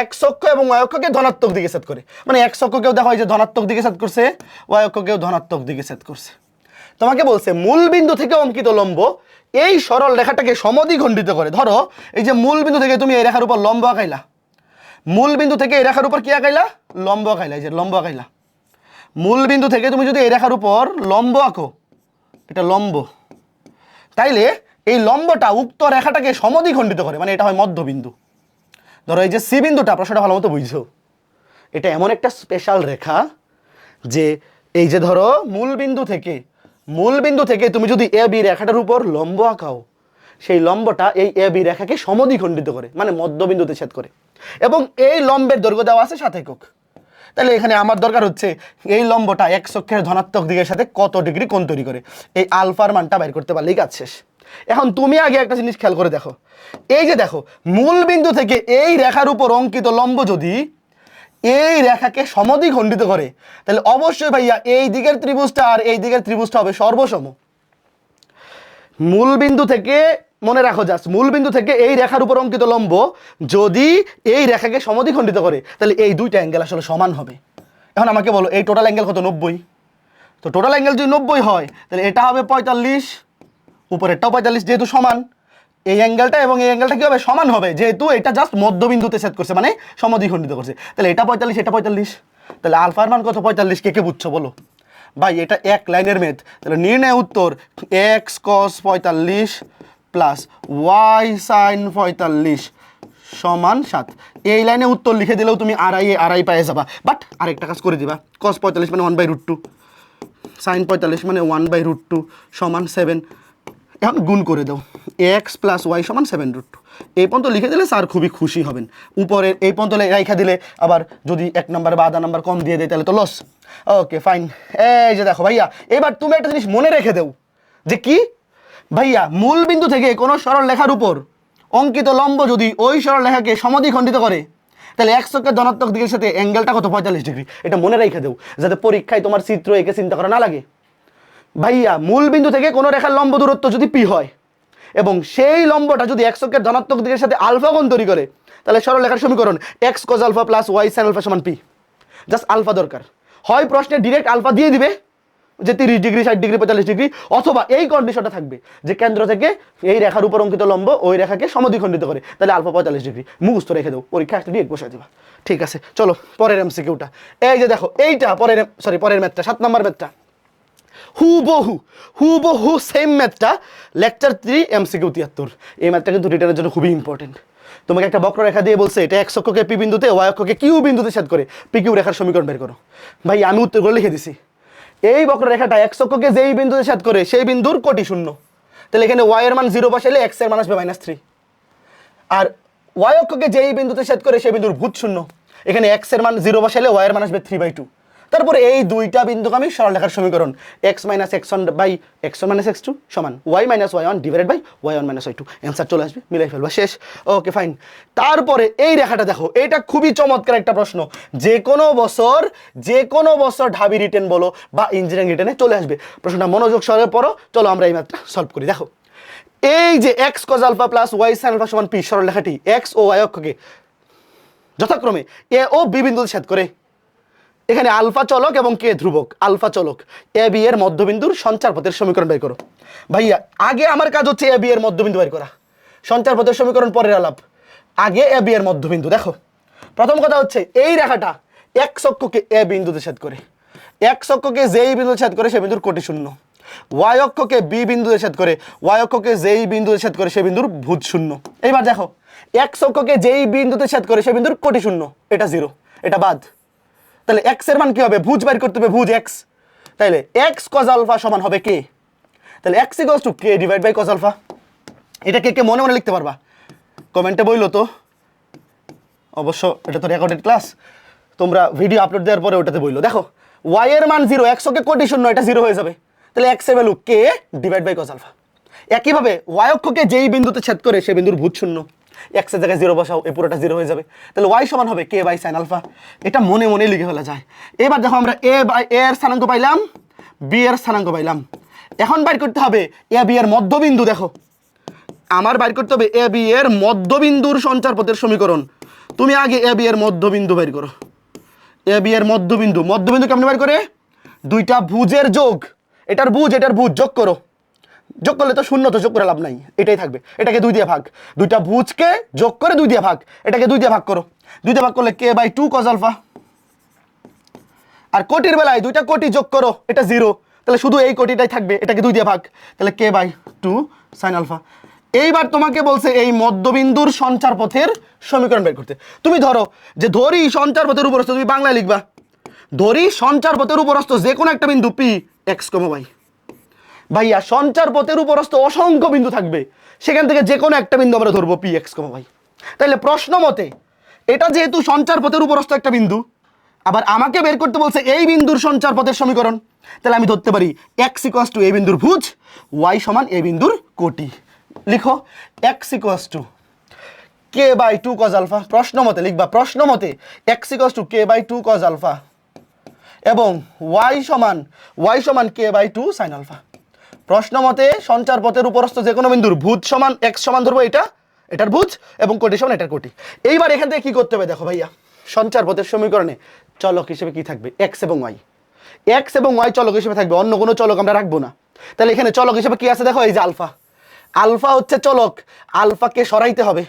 এক্স অক্ষ এবং ওয়াই অক্ষকে ধনাত্মক দিকে সেট করে, মানে এক্স অক্ষকেও দেখো এই যে ধনাত্মক দিকে সেট করছে, ওয়াই অক্ষকেও ধনাত্মক দিকে সেট করছে। তোমাকে বলছে মূল বিন্দু থেকে অঙ্কিত লম্ব এই সরল রেখাটাকে সমদ্বিখণ্ডিত করে। ধরো এই যে মূল বিন্দু থেকে তুমি এই রেখার উপর লম্ব আঁকাইলা, মূল বিন্দু থেকে এই রেখার উপর কি আঁকাইলা? লম্ব আঁকাইলা, এই যে লম্ব আঁকাইলা। মূল বিন্দু থেকে তুমি যদি এই রেখার উপর লম্ব আঁকো, এটা লম্ব, তাইলে এই লম্বটা উক্ত রেখাটাকে সমদ্বিখণ্ডিত করে, মানে এটা হয় মধ্যবিন্দু। ধরো এই যে সি বিন্দুটা, প্রশ্নটা ভালো মতো বুঝছো, এটা এমন একটা স্পেশাল রেখা যে এই যে ধরো মূল বিন্দু থেকে তুমি যদি এ বি রেখাটার উপর লম্ব আঁকাও, সেই লম্বটা এই এ বি রেখাকে সমদ্বিখণ্ডিত করে, মানে মধ্যবিন্দুতে ছেদ করে, এবং এই লম্বের দৈর্ঘ্য দেওয়া আছে 7 একক। তাহলে এখানে আমার দরকার হচ্ছে এই লম্বটা এক্স অক্ষের ধনাত্মক দিকের সাথে কত ডিগ্রি কোণ তৈরি করে, এই আলফার মানটা বের করতে পারলেই কাজ শেষ। এখন তুমি আগে একটা জিনিস খেয়াল করে দেখো, এই যে দেখো মূল বিন্দু থেকে এই রেখার উপর অঙ্কিত লম্ব যদি এই রেখাকে সমদ্বিখণ্ডিত করে, তাহলে অবশ্যই ভাইয়া এই দিকের ত্রিভুজটা আর এই দিকের ত্রিভুজটা হবে সর্বসম। মূল বিন্দু থেকে মনে রাখো, জাস্ট মূল বিন্দু থেকে এই রেখার উপর অঙ্কিত লম্ব যদি এই রেখাকে সমদ্বিখণ্ডিত করে, তাহলে এই দুইটা অ্যাঙ্গেল আসলে সমান হবে। এখন আমাকে বলো এই টোটাল অ্যাঙ্গেল কত? 90। তো টোটাল অ্যাঙ্গেল যদি 90 হয়, তাহলে এটা হবে 45, উপরেরটাও 45, যেহেতু সমান। এই অ্যাঙ্গেলটা এবং এই অ্যাঙ্গেলটা কি হবে? সমান হবে, যেহেতু এটা জাস্ট মধ্যবিন্দুতে সেট করছে, মানে সমদ্বিখণ্ডিত করছে। তাহলে এটা 45, এটা 45, তাহলে আলফার মান কত? 45। কে কে বুঝছো বলো? ভাই এটা এক লাইনের ম্যাথ। তাহলে নির্ণয় উত্তর এক্স কস 45 প্লাস ওয়াই সাইন 45 সমান 7। এই লাইনে উত্তর লিখে দিলেও তুমি আড়াই পেয়ে যাবা, বাট আরেকটা কাজ করে দিবা, কস 45 মানে 1/√2, সাইন 45 মানে 1/√2 সমান 7। এখন গুণ করে দাও, এক্স প্লাস ওয়াই সমান 7√2। এই পর্যন্ত লিখে দিলে স্যার খুবই খুশি হবেন। উপরে এই পর্যন্ত রেখা দিলে আবার যদি 1 নাম্বার বা আধা নাম্বার কম দিয়ে দেয় তাহলে তো লস। Okay fine. এই যে দেখো ভাইয়া, এবার তুমি একটা জিনিস মনে রেখে দেও যে কি ভাইয়া, মূল বিন্দু থেকে কোনো সরল রেখার উপর অঙ্কিত লম্ব যদি ওই সরল রেখাকে সমদ্বিখণ্ডিত করে, তাহলে এক্স অক্ষের ধনাত্মক দিকের সাথে অ্যাঙ্গেলটা কত? 45 ডিগ্রি। এটা মনে রেখে দেও যাতে পরীক্ষায় তোমার চিত্র এঁকে চিন্তা করা না লাগে। ভাইয়া মূল বিন্দু থেকে কোনো রেখার লম্ব দূরত্ব যদি পি হয় এবং সেই লম্বটা যদি এক্স অক্ষের ধনাত্মক দিকের সাথে আলফা কোণ তৈরি করে, তাহলে সরলরেখার সমীকরণ x cos alpha plus y sine alpha সমান পি। জাস্ট আলফা দরকার, হয় প্রশ্নে ডিরেক্ট আলফা দিয়ে দিবে যে 30 ডিগ্রি, 60 ডিগ্রি, 45 ডিগ্রি, অথবা এই কন্ডিশনটা থাকবে যে কেন্দ্র থেকে এই রেখার উপর অঙ্কিত লম্ব ওই রেখাকে সমদ্বিখণ্ডিত করে, তাহলে আলফা 45 ডিগ্রি। মুখস্থ রেখে দেবো, পরীক্ষা একটা ডিরেক্ট বসাই দিবা। ঠিক আছে, চলো পরের এমসিকিউটা। এই যে দেখো এইটা পরের ম্যাথটা, 7 নম্বর ম্যাথটা, হুবহু সেম ম্যাথটা, লেকচার 3 এমসিকিউ 73। এই ম্যাথটা কিন্তু রিটার্নের জন্য খুবই ইম্পর্টেন্ট। তোমাকে একটা বক্ররেখা দিয়ে বলছে এটা এক্স অক্ষকে পি বিন্দুতে, ওয়াই অক্ষকে কিউ বিন্দুতে ছেদ করে পি কিউ রেখার সমীকরণ বের করো। ভাই আমি উত্তরগুলো লিখে দিছি। এই বক্ররেখাটা এক্স অক্ষকে যেই বিন্দুতে ছেদ করে সেই বিন্দুর কোটি শূন্য, তাহলে এখানে ওয়াই এর মান 0 বসাইলে এক্স এর মান আসবে -3। আর ওয়াই অক্ষকে যেই বিন্দুতে ছেদ করে সেই বিন্দুর ভূত শূন্য। এখানে এক্স এর মান 0 বসাইলে ওয়াই এর মান আসবে 3/2। তারপরে এই দুইটা বিন্দুকে আমি সরলরেখার সমীকরণ x - x1 by x1 - x2 সমান y - y1 divided by y1 - y2, answer চলে আসবে, মিলাই ফেলবা, শেষ। Okay fine. তারপরে এই রেখাটা দেখো, এটা খুবই চমৎকার একটা প্রশ্ন, যে কোনো বছর ঢাবি রিটেন বলো বা ইঞ্জিনিয়ারিং রিটেনে চলে আসবে। প্রশ্নটা মনোযোগ সহকারে পড়ো, চলো আমরা এই ম্যাথটা সলভ করি। দেখো এই যে x cos alpha plus y sin alpha সমান p সরলরেখাটি x ও y অক্ষকে যথাক্রমে a ও b বিন্দুতে ছেদ করে। এখানে আলফা চলক এবং কে ধ্রুবক। আলফা চলক এ বি এর মধ্যবিন্দুর সঞ্চার পথের সমীকরণ বের করো। ভাইয়া আগে আমার কাজ হচ্ছে এ বি এর মধ্যবিন্দু বের করা, সঞ্চার পথের সমীকরণ পরের আলাপ। আগে এ বি এর মধ্যবিন্দু। দেখো প্রথম কথা হচ্ছে এই রেখাটা এক্স অক্ষকে এ বিন্দুতে ছেদ করে, এক্স অক্ষকে যেই বিন্দুতে ছেদ করে সে বিন্দুর কোটি শূন্য। ওয়াই অক্ষকে বি বিন্দুতে ছেদ করে, ওয়াই অক্ষকে যেই বিন্দুতে ছেদ করে সে বিন্দুর ভূত শূন্য। এইবার দেখো এক্স অক্ষকে যেই বিন্দুতে ছেদ করে সে বিন্দুর কোটি শূন্য, এটা 0, এটা বাদ। তাহলে x এর মান কি হবে? ভুজ বাইর করতে হবে, ভুজ x। তাহলে x cos আলফা সমান হবে কে? তাহলে x = k divide by cos alpha. এটা কে কে মনে মনে লিখতে পারবা? কমেন্টে বইলো তো, অবশ্য এটা তো রেকর্ডেড ক্লাস, তোমরা ভিডিও আপলোড দেওয়ার পরে ওটাতে বইলো। দেখো y এর মান 0, x অক্ষে কোটি শূন্য, এটা 0 হয়ে যাবে। তাহলে x এর value k divide by cos alpha. একইভাবে y অক্ষকে যেই বিন্দুতে ছেদ করে সেই বিন্দুর ভূত শূন্য, x এর জায়গায় 0 বসাও, এই পুরোটা 0 হয়ে যাবে। তাহলে y সমান হবে k বাই sin আলফা। এটা মনে মনে লিখে ফেলা যায়। এবার দেখো আমরা a এর স্থানাঙ্ক পাইলাম, b এর স্থানাঙ্ক পাইলাম। এখন বাইর করতে হবে a b এর মধ্যবিন্দু। দেখো আমার বাইর করতে হবে a b এর মধ্যবিন্দুর সঞ্চার পথের সমীকরণ। তুমি আগে a b এর মধ্যবিন্দু বের করো। a b এর মধ্যবিন্দু কেমন বের করে? দুইটা ভুজের যোগ, এটার ভুজ যোগ করো। যোগ করলে তো শূন্য, তো যোগ করে লাভ নাই, এটাই থাকবে। এটাকে 2 দিয়ে ভাগ, দুইটা ভুজকে যোগ করে 2 দিয়ে ভাগ, এটাকে 2 দিয়ে ভাগ করো। 2 দিয়ে ভাগ করলে k/2 cos আলফা। আর কোটির বেলায় দুইটা কোটি যোগ করো, এটা 0, তাহলে শুধু এই কোটিটাই থাকবে, এটাকে 2 দিয়ে ভাগ, তাহলে k/2 sin আলফা। এইবার তোমাকে বলছে এই মধ্যবিন্দুর সঞ্চার পথের সমীকরণ বের করতে। তুমি ধরো যে ধরি সঞ্চার পথের উপরস্থ, তুমি বাংলায় লিখবা ধরি সঞ্চার পথের উপরস্থ যে কোনো একটা বিন্দু p x, y। ভাইয়া সঞ্চার পথের উপরস্থ অসংখ্য বিন্দু থাকবে, সেখান থেকে যে কোনো একটা বিন্দু আমরা ধরবো p x, y। তাহলে প্রশ্ন মতে এটা যেহেতু সঞ্চার পথের উপরস্থ একটা বিন্দু, আবার আমাকে বের করতে বলছে এই বিন্দুর সঞ্চার পথের সমীকরণ, তাহলে আমি ধরতে পারি x = a বিন্দুর ভুজ, y সমান a বিন্দুর কোটি। লিখো x = k/2 cos আলফা। প্রশ্ন মতে লিখবা, প্রশ্ন মতে x = k/2 cos আলফা এবং y সমান k/2 sin আলফা। প্রশ্ন মতে সঞ্চার পথের উপরস্থ যে কোনো বিন্দুর ভুজ সমান x সমান ধরবো এটার ভুজ, এবং কোটি সমান এটার কোটি। এইবার এখান থেকে কি করতে হবে? দেখো ভাইয়া সঞ্চার পথের সমীকরণে চলক হিসেবে কি থাকবে? x এবং y চলক হিসেবে থাকবে, অন্য কোনো চলক আমরা রাখবো না। তাহলে এখানে চলক হিসেবে কি আছে? দেখো এই যে আলফা হচ্ছে চলক, আলফাকে সরাইতে হবে,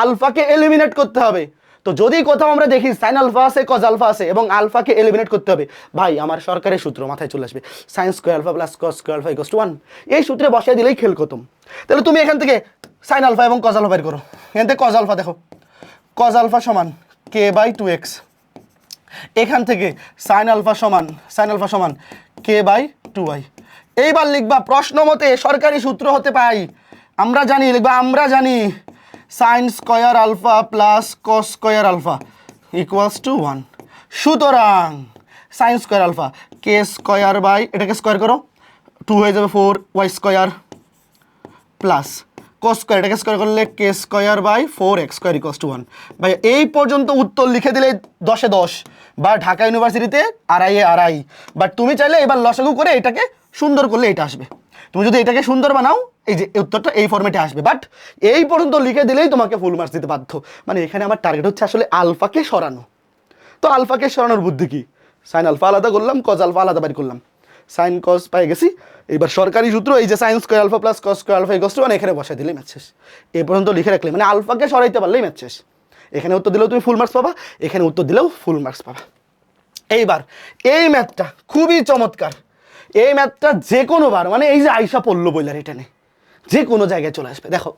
আলফাকে এলিমিনেট করতে হবে। তো যদি কোথাও আমরা দেখি সাইন আলফা আছে, কজ আলফা আছে এবং আলফাকে এলিমিনেট করতে হবে, ভাই আমার সরকারের সূত্র মাথায় চলে আসবে, sine square alpha plus cos square alpha = 1। এই সূত্রে বসাই দিলেই খেল খতম। তাহলে তুমি এখান থেকে সাইন আলফা এবং কজ আলফা বের করো। এখান থেকে কজ আলফা, দেখো কজ আলফা সমান k/2x, এখান থেকে সাইন আলফা সমান k/2y। এইবার লিখবা প্রশ্ন মতে সরকারি সূত্র হতে পাই, আমরা জানি, লিখবা আমরা জানি sine square alpha plus cos square alpha = 1। সুতরাং সাইন স্কয়ার আলফা কে স্কয়ার বাই, এটাকে স্কয়ার করো, 2 হয়ে যাবে 4y square plus cos square, এটাকে স্কয়ার করলে k square by 4x square = 1। ভাই এই পর্যন্ত উত্তর লিখে দিলে 10-এ 10, বা ঢাকা ইউনিভার্সিটিতে 2.5-এ 2.5। বাট তুমি চাইলে এবার লসাগু করে এটাকে সুন্দর করলে এটা আসবে। তুমি যদি এটাকে সুন্দর বানাও, এই যে উত্তরটা এই ফরম্যাটে আসবে। বাট এই পর্যন্ত লিখে দিলেই তোমাকে ফুল মার্কস দিতে বাধ্য। মানে এখানে আমার টার্গেট হচ্ছে আসলে আলফাকে সরানো। তো আলফাকে সরানোর বুদ্ধি কি? সাইন আলফা আলাদা করলাম, কজ আলফা আলাদা বের করলাম, সাইন কজ পাই গেছি। এবার সরকারি সূত্র এই যে sine square alpha plus cos square alpha = 1, এখানে বসাই দিলেই ম্যাথ শেষ। এই পর্যন্ত লিখে রাখলে মানে আলফাকে সরাইতে পারলেই ম্যাথ শেষ। এখানে উত্তর দিলেও তুমি ফুল মার্কস পাবা, এখানে উত্তর দিলেও ফুল মার্কস পাবা। এইবার এই ম্যাথটা খুবই চমৎকার। এই ম্যাথটা যে কোনোবার মানে এই যে আইসা পড়লো বইলার রিটেনে যে কোনো জায়গায় চলে আসবে। দেখো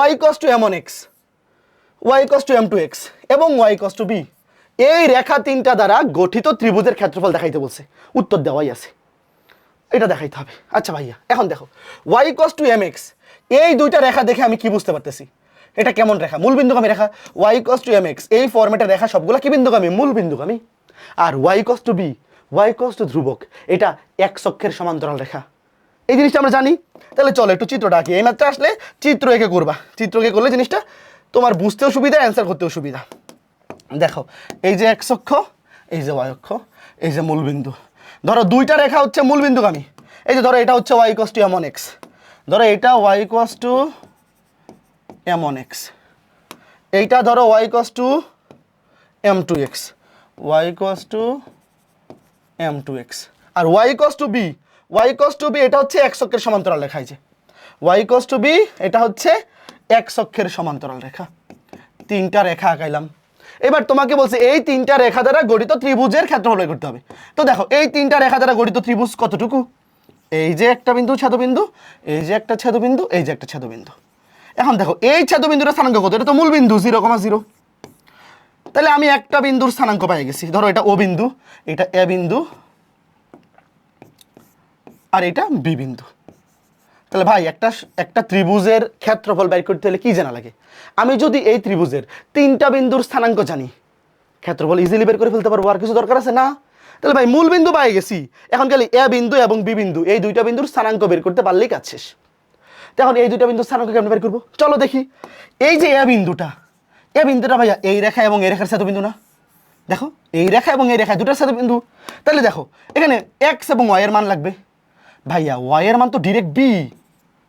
y = m1x, y = m2x এবং y = b, এই রেখা তিনটা দ্বারা গঠিত ত্রিভুজের ক্ষেত্রফল দেখাইতে বলছে। উত্তর দেওয়াই আছে, এটা দেখাইতে হবে। আচ্ছা ভাইয়া এখন দেখো y = mx, এই দুইটা রেখা দেখে আমি কি বুঝতে পারতেছি? এটা কেমন রেখা? মূল বিন্দুগামী রেখা। y cos টু mx, এই ফরম্যাটের রেখা সবগুলো কি বিন্দুগামী? মূল বিন্দুগামী। আর y cos two b, y cos to ধ্রুবক, এটা এক অক্ষের সমান্তরাল রেখা। এই জিনিসটা আমরা জানি। তাহলে চলো একটু চিত্রটা আঁকি। এই ম্যাথটা আসলে চিত্র এঁকে করবা, চিত্র এঁকে করলে জিনিসটা তোমার বুঝতেও সুবিধা, অ্যান্সার করতেও সুবিধা। দেখো এই যে x অক্ষ, এই যে y অক্ষ, এই যে মূল বিন্দু। ধরো দুইটা রেখা হচ্ছে মূল বিন্দুগামী। এই যে ধরো এটা হচ্ছে y cos two m1 x, ধরো এটা y cos two m1 x, এইটা ধরো y cos two m2 x, y cos two m2 x, আর y cos two b, y cos two b এটা হচ্ছে x অক্ষের সমান্তরাল রেখা। এই যে y cos টু b এটা হচ্ছে x অক্ষের সমান্তরাল রেখা। তিনটা রেখা আঁকাইলাম। এবার তোমাকে বলছে এই তিনটা রেখা দ্বারা গঠিত ত্রিভুজের ক্ষেত্রফল বের করতে হবে। তো দেখো এই তিনটা রেখা দ্বারা গঠিত ত্রিভুজ কতটুকু? এই যে একটা বিন্দু ছেদবিন্দু, এই যে একটা ছেদবিন্দু, এই যে একটা ছেদবিন্দু। এখন দেখো এই ছেদবিন্দুটা স্থানাঙ্ক কত? এটা তো মূল বিন্দু 0,0। তাহলে আমি একটা বিন্দুর স্থানাঙ্ক পেয়ে গেছি। ধরো এটা ও বিন্দু, এটা এ বিন্দু, আর এটা বি বিন্দু। তাহলে ভাই একটা ত্রিভুজের ক্ষেত্রফল বের করতে হলে কি জানা লাগে? আমি যদি এই ত্রিভুজের তিনটা বিন্দুর স্থানাঙ্ক জানি, ক্ষেত্রফল ইজিলি বের করে ফেলতে পারবো। আর কিছু দরকার আছে না? তাহলে ভাই মূল বিন্দু পেয়ে গেছি, এখন খালি এ বিন্দু এবং বি বিন্দু এই দুইটা বিন্দুর স্থানাঙ্ক বের করতে পারলেই কাজ শেষ। এখন এই দুইটা বিন্দুর স্থানাঙ্ক কেমন বের করবো? চলো দেখি। এই যে এ বিন্দুটা ভাইয়া এই রেখা এবং এই রেখার ছেদবিন্দু না? দেখো এই রেখা এবং এই রেখা দুটার ছেদবিন্দু। তাহলে দেখো এখানে এক্স এবং ওয়াই এর মান লাগবে। ভাইয়া ওয়াই এর মান তো ডিরেক্ট বি,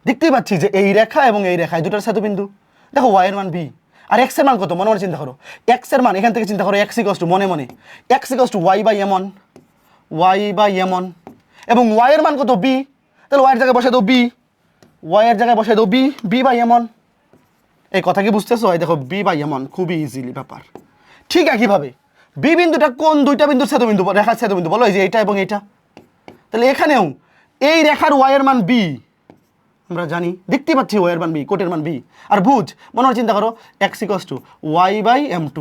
দেখতেই পাচ্ছি যে এই রেখা এবং এই রেখা দুটার ছেদবিন্দু। দেখো ওয়াই এর মান বি, আর এক্স এর মান কত? মনে মনে চিন্তা করো। এক্স এর মান এখান থেকে চিন্তা করো, এক্স ইকুয়ালস টু মনে মনে x equals to y by এমন, ওয়াই বাই এমন, এবং ওয়াই এর মান কত? বি। তাহলে ওয়াই এর জায়গায় বসে দাও বি, ওয়াই এর জায়গায় বসে দাও বি, বি বাই এমন। এই কথা কি বুঝতেছো? এই দেখো বি বাই এমন, খুবই ইজিলি ব্যাপার। ঠিক একইভাবে বি বিন্দুটা কোন দুইটা বিন্দুর ছেদবিন্দু, রেখার ছেদবিন্দু বলো? এই যে এইটা এবং এইটা। তাহলে এখানেও এই রেখার ওয়াই এর মান বি, আমরা জানি, দেখতে পাচ্ছি ওয়াই এর মান বি, কোটের মান বি। আর ভুজ মনে হয় চিন্তা করো x equals to y by m2,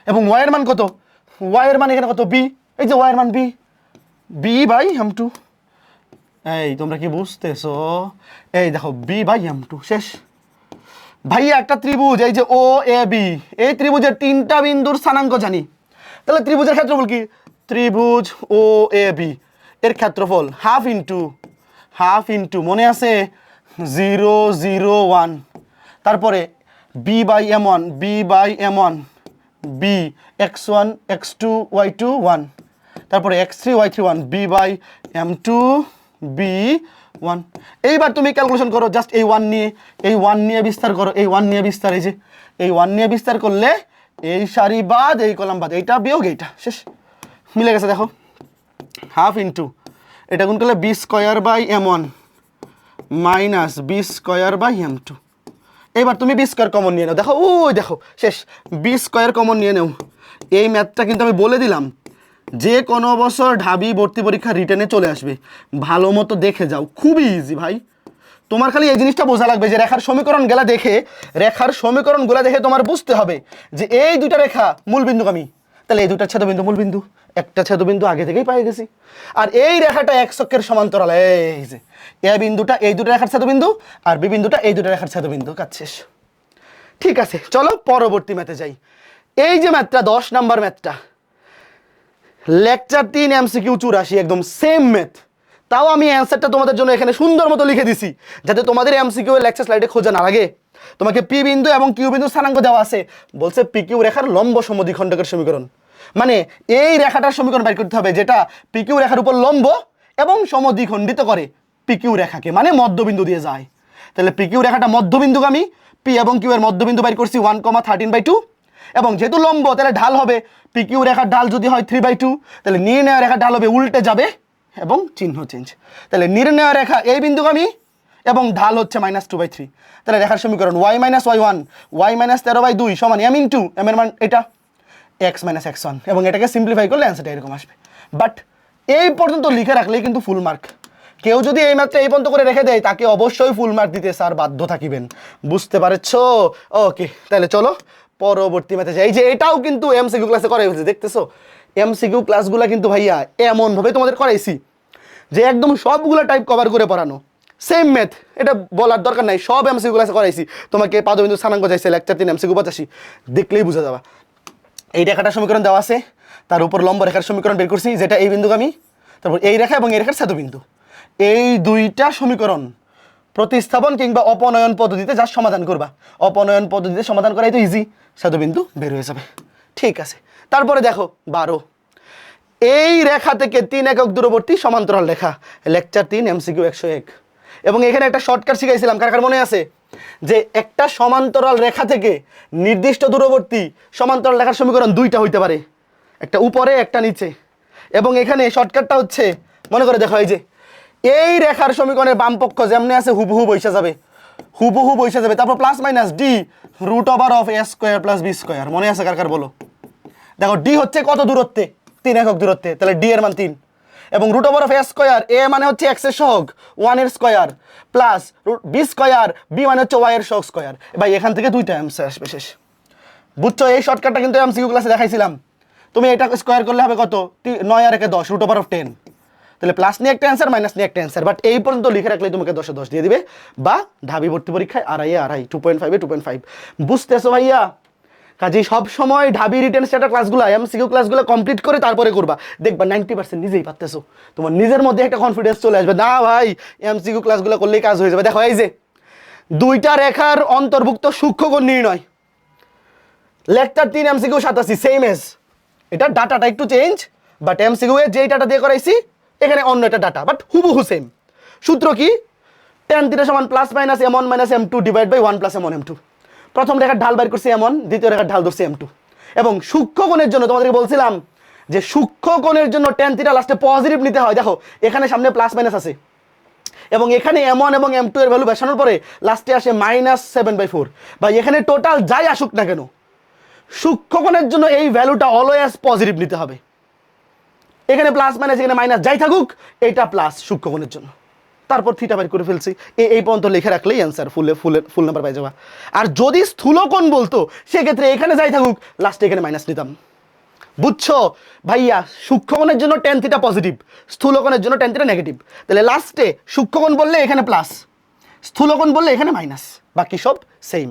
এবং ওয়াই এর মান কত? ওয়াই এর মান এখানে কত? বি। এই যে ওয়াই এর মান বি, বি বাই m2। এই তোমরা কি বুঝতেছো? এই দেখো বি বাই m2 শেষ। ভাইয়া একটা ত্রিভুজ এই যে ও এ বি, এই ত্রিভুজের তিনটা বিন্দুর স্থানাঙ্ক জানি। তাহলে ত্রিভুজের ক্ষেত্রফল কি? ত্রিভুজ ও এ বি এর ক্ষেত্রফল হাফ ইন্টু মনে আছে 0, 0, 1, তারপরে b by m1, b by m1, b x1, x2, y2, 1, তারপরে x3, y3, 1, B by m2, B 1। এইবার তুমি ক্যালকুলেশন করো জাস্ট এই 1 নিয়ে বিস্তার করো, এই 1 নিয়ে বিস্তার, এই যে এই 1 নিয়ে বিস্তার করলে এই সারি বাদ এই কলাম বাদ, এইটা বিয়োগ এইটা, শেষ, মিলে গেছে। দেখো হাফ ইন্টু এটা গুণ করলে b square by m1 minus b square by m2। এইবার তুমি বি স্কোয়ার কমন নিয়ে নাও। দেখো ওই দেখো শেষ, বি স্কোয়ার কমন নিয়ে নাও। এই ম্যাথটা কিন্তু আমি বলে দিলাম যে কোনো বছর ঢাবি ভর্তি পরীক্ষা রিটেনে চলে আসবে, ভালো মতো দেখে যাও, খুবই ইজি ভাই। তোমার খালি এই জিনিসটা বোঝা লাগবে যে রেখার সমীকরণগুলো দেখে তোমার বুঝতে হবে যে এই দুইটা রেখা মূল বিন্দুগামী। তাহলে এই দুইটা ছেদবিন্দু মূল বিন্দু, একটা ছেদবিন্দু আগে থেকেই পেয়ে গেছি। আর এই রেখাটা এক অক্ষের সমান্তরাল, এই যে এ বিন্দুটা এই দুটো রেখার ছেদবিন্দু, আর বি বিন্দুটা এই দুটো রেখার ছেদবিন্দু, কাজ শেষ। ঠিক আছে, চলো পরবর্তী ম্যাথে যাই। এই যে ম্যাথটা 10 নাম্বার ম্যাথটা, লেকচার 3 MCQ 84, একদম সেম ম্যাথ। তাও আমি অ্যান্সারটা তোমাদের জন্য এখানে সুন্দর মতো লিখে দিছি যাতে তোমাদের MCQ এর লেকচার স্লাইডে খোঁজা না লাগে। তোমাকে পি বিন্দু এবং কিউ বিন্দু স্থানাঙ্ক দেওয়া আছে, বলছে পি কিউ রেখার লম্ব সমদ্বিখণ্ডকের সমীকরণ, মানে এই রেখাটার সমীকরণ বের করতে হবে যেটা পি কিউ রেখার উপর লম্ব এবং সমদ্বিখণ্ডিত করে পি কিউ রেখাকে, মানে মধ্যবিন্দু দিয়ে যায়। তাহলে পি কিউ রেখাটা মধ্যবিন্দুগামী, পি এবং কিউ এর মধ্যবিন্দু বের করছি 1,13/2, এবং যেহেতু লম্ব তাহলে ঢাল হবে পি কিউ রেখার ঢাল যদি হয় 3/2, তাহলে নির্ণয় রেখার ঢাল হবে উল্টে যাবে এবং চিহ্ন চেঞ্জ। তাহলে নির্ণয় রেখা এই বিন্দুগামী এবং ঢাল হচ্ছে -2/3। তাহলে রেখার সমীকরণ y - y1, y - 13/2 সমান m ইন্টু m এর মান এটা x - x1, এবং এটাকে সিম্পলিফাই করলে অ্যান্সারটা এরকম আসবে। বাট এই পর্যন্ত লিখে রাখলেই কিন্তু ফুল মার্ক। কেউ যদি এই ম্যাথটা এই পর্যন্ত করে রেখে দেয় তাকে অবশ্যই ফুল মার্ক দিতে স্যার বাধ্য থাকিবেন, বুঝতে পারছো? ওকে, তাহলে চলো পরবর্তী ম্যাথে যাই। এই যে এটাও কিন্তু MCQ ক্লাসে করাই হয়েছে, দেখতেছো? MCQ ক্লাসগুলো কিন্তু ভাইয়া এমনভাবে তোমাদের করাইছি যে একদম সবগুলো টাইপ কভার করে পড়ানো। সেম ম্যাথ, এটা বলার দরকার নাই, সব এমসিকিউ ক্লাসে করাইছি তোমাকে। পাদবিন্দু স্থানাঙ্ক চাইছে লেকচার 3 এমসিকিউ 85, দেখলেই বুঝা যাবা। এই রেখাটা সমীকরণ দেওয়া আছে, তার উপর লম্ব রেখার সমীকরণ বের করছি, যেটা এই বিন্দুগামী, তারপর এই রেখা এবং এই রেখার ছেদবিন্দু, এই দুইটা সমীকরণ প্রতিস্থাপন কিংবা অপনয়ন পদ্ধতিতে যার সমাধান করবা, অপনয়ন পদ্ধতিতে সমাধান করাই তো ইজি, ছেদবিন্দু বের হয়ে যাবে। ঠিক আছে, তারপরে দেখো 12, এই রেখা থেকে 3 একক দূরবর্তী সমান্তরাল রেখা, লেকচার 3 এমসিকিউ 101। এবং এখানে একটা শর্টকাট শিখাইছিলাম, কার কার মনে আছে, যে একটা সমান্তরাল রেখা থেকে নির্দিষ্ট দূরবর্তী সমান্তরাল রেখার সমীকরণ দুইটা হইতে পারে, একটা উপরে একটা নিচে। এবং এখানে শর্টকাটটা হচ্ছে, মনে করে দেখো, এই যে এই রেখার সমীকরণের বাম পক্ষ যেমনি আছে হুবহু বসে যাবে, হুবহু বসে যাবে, তারপর plus minus d root over of a square plus b square. মনে আছে কার কার বলো? দেখো ডি হচ্ছে কত দূরত্বে, 3 একক দূরত্বে, তাহলে ডি এর মান 3, এবং root over of a square, a মানে হচ্ছে এক্স এর সহগ 1 এর square, plus b square, b মানে হচ্ছে ওয়াই এর সহগ স্কোয়ার। ভাই এখান থেকে দুইটা অ্যান্সার আসবে, শেষ। বুঝছো? এই শর্টকাটটা কিন্তু এমসিকিউ ক্লাসে দেখাইছিলাম। তুমি এটা স্কোয়ার করলে হবে কত, 9 আর 1 10, রুট ওভার অফ 10, তাহলে প্লাস নিয়ে একটা অ্যান্সার, মাইনাস নিয়ে একটা অ্যান্সার। বাট এই পর্যন্ত লিখে রাখলে তোমাকে 10 10 দিয়ে দিবে, বা ঢাবি ভর্তি পরীক্ষায় আড়াইয়ে আড়াই, 2.5 2.5। বুঝতেছো ভাইয়া? কাজেই সব সময় ঢাবি রিটেন স্ট্যাটার ক্লাসগুলো, এমসিকিউ ক্লাসগুলো কমপ্লিট করে তারপরে করবা, দেখবা 90% নিজেই পারতেছো, তোমার নিজের মধ্যে একটা কনফিডেন্স চলে আসবে, না ভাই এমসিকিউ ক্লাসগুলো করলেই কাজ হয়ে যাবে। দেখো এই যে দুইটা রেখার অন্তর্ভুক্ত সূক্ষ্মকোণ নির্ণয়, লেকচার 3 এমসিকিউ 87, সেম এজ। এটা ডাটাটা একটু চেঞ্জ, বাট এমসিকিউ এর যেই ডাটা দিয়ে করাইছি এখানে অন্য একটা ডাটা, বাট হুবহু সেম। সূত্র কি? tan θ সমান plus minus m1 minus m2 divide by 1 plus m1 m2। প্রথম রেখার ঢাল বের করছি m1, দ্বিতীয় রেখার ঢাল ধরছি m2। এবং সূক্ষ্মকোণের জন্য তোমাদেরকে বলছিলাম যে সূক্ষ্মকোণের জন্য tan θ লাস্টে পজিটিভ নিতে হয়। দেখো এখানে সামনে প্লাস মাইনাস আছে, এবং এখানে m1 এবং m2 এর ভ্যালু বসানোর পরে লাস্টে আসে -7/4। বা এখানে টোটাল যাই আসুক না কেন, সূক্ষ্মকোণের জন্য এই ভ্যালুটা অলওয়েজ পজিটিভ নিতে হবে। এখানে প্লাস মাইনাস, এখানে মাইনাস, যাই থাকুক এটা প্লাস সূক্ষ্মকোণের জন্য। তারপর থিটা বের করে ফেলছি, এই পর্যন্ত লিখে রাখলেই অ্যান্সার, ফুল নাম্বার পাই যাবা। আর যদি স্থূলকোণ বলতো সেক্ষেত্রে এখানে যাই থাকুক লাস্টে এখানে মাইনাস নিতাম। বুঝছো ভাইয়া? সূক্ষ্মকোণের জন্য tan θ পজিটিভ, স্থূলকোণের জন্য tan θ নেগেটিভ। তাহলে লাস্টে সূক্ষ্মকোণ বললে এখানে প্লাস, স্থূলকোণ বললে এখানে মাইনাস, বাকি সব সেম।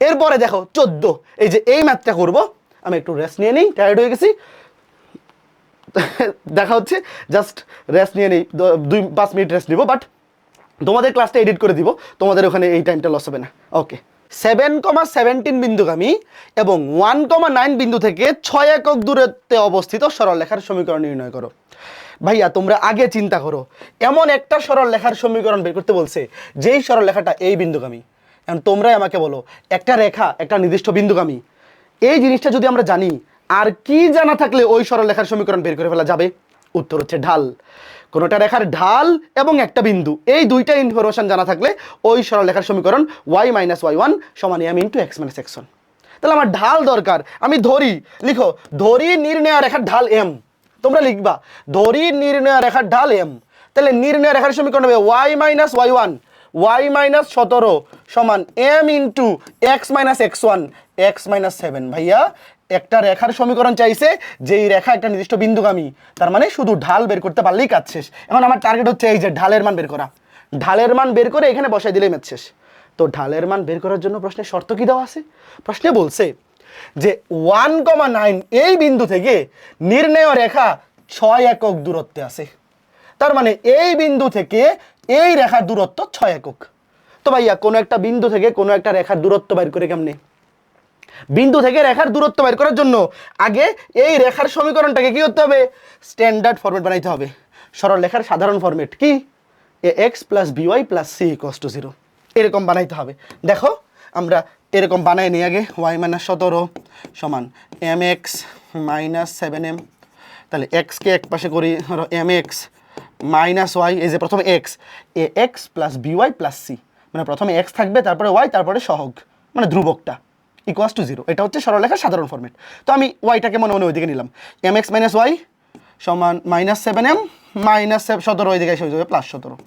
এরপরে দেখো 14, এই যে এই ম্যাথটা করবো, আমি একটু রেস্ট নিয়ে নিই, টায়ার্ড হয়ে গেছি। দেখা হচ্ছে, জাস্ট রেস্ট নিয়ে নিই, 2-5 মিনিট রেস্ট নিব, বাট তোমাদের ক্লাসটা এডিট করে দিব, তোমাদের ওখানে এই টাইমটা লস হবে না। ওকে, 7,17 বিন্দুগামী এবং 1,9 বিন্দু থেকে 6 একক দূরত্বে অবস্থিত সরল রেখার সমীকরণ নির্ণয় করো। ভাইয়া তোমরা আগে চিন্তা করো, এমন একটা সরল রেখার সমীকরণ বের করতে বলছে যেই সরল রেখাটা এই বিন্দুগামী। এখন তোমরাই আমাকে বলো, একটা রেখা একটা নির্দিষ্ট বিন্দুগামী, এই জিনিসটা যদি আমরা জানি, আর কি জানা থাকলে ওই সরল রেখার সমীকরণ বের করে ফেলা যাবে? উত্তর হচ্ছে ঢাল। কোনোটা রেখার ঢাল এবং একটা বিন্দু, এই দুইটা ইনফরমেশন জানা থাকলে ওই সরল রেখার সমীকরণ y - y1 = m × x - x1। তাহলে আমার ঢাল দরকার, আমি ধরি, লিখো ধরি নির্ণয় রেখার ঢাল m, তোমরা লিখবা ধরি নির্ণয় রেখার ঢাল m। তাহলে নির্ণয় রেখার সমীকরণ হবে y - y1 y - 17 = m × x - x1 x - 7। ভাইয়া একটা রেখার সমীকরণ চাইছে যেই রেখা একটা নির্দিষ্ট বিন্দুগামী, তার মানে শুধু ঢাল বের করতে পারলেই কাজ শেষ। এখন আমার টার্গেট হচ্ছে এই যে ঢালের মান বের করা, ঢালের মান বের করে এখানে বসাই দিলেই ম্যাথ শেষ। তো ঢালের মান বের করার জন্য প্রশ্নে শর্ত কি দেওয়া আছে? প্রশ্নে বলছে যে 1,9 এই বিন্দু থেকে নির্ণেয় রেখা 6 একক দূরত্বে আছে, তার মানে এই বিন্দু থেকে এই রেখার দূরত্ব 6 একক। তো ভাইয়া কোনো একটা বিন্দু থেকে কোনো একটা রেখার দূরত্ব বের করে কেমনে? বিন্দু থেকে রেখার দূরত্ব বের করার জন্য আগে এই রেখার সমীকরণটাকে কি করতে হবে? স্ট্যান্ডার্ড ফরম্যাট বানাইতে হবে। সরল রেখার সাধারণ ফরম্যাট কি? ax + by + c = 0, এরকম বানাইতে হবে। দেখো আমরা এরকম বানাই নিই আগে, y - 17 = mx - 7m। তাহলে x কে এক পাশে করি, ধরো mx - y, এই যে প্রথমে x, ax + by + c, মানে প্রথমে x থাকবে, তারপরে y, তারপরে সহগ মানে ধ্রুবকটা = 0। এটা হচ্ছে সরলরেখার সাধারণ ফরম্যাট। তো আমি ওয়াইটাকে মনে মনে ওইদিকে নিলাম, mx - y = -7m - 17, ওইদিকে এসে হয়ে যাবে +17।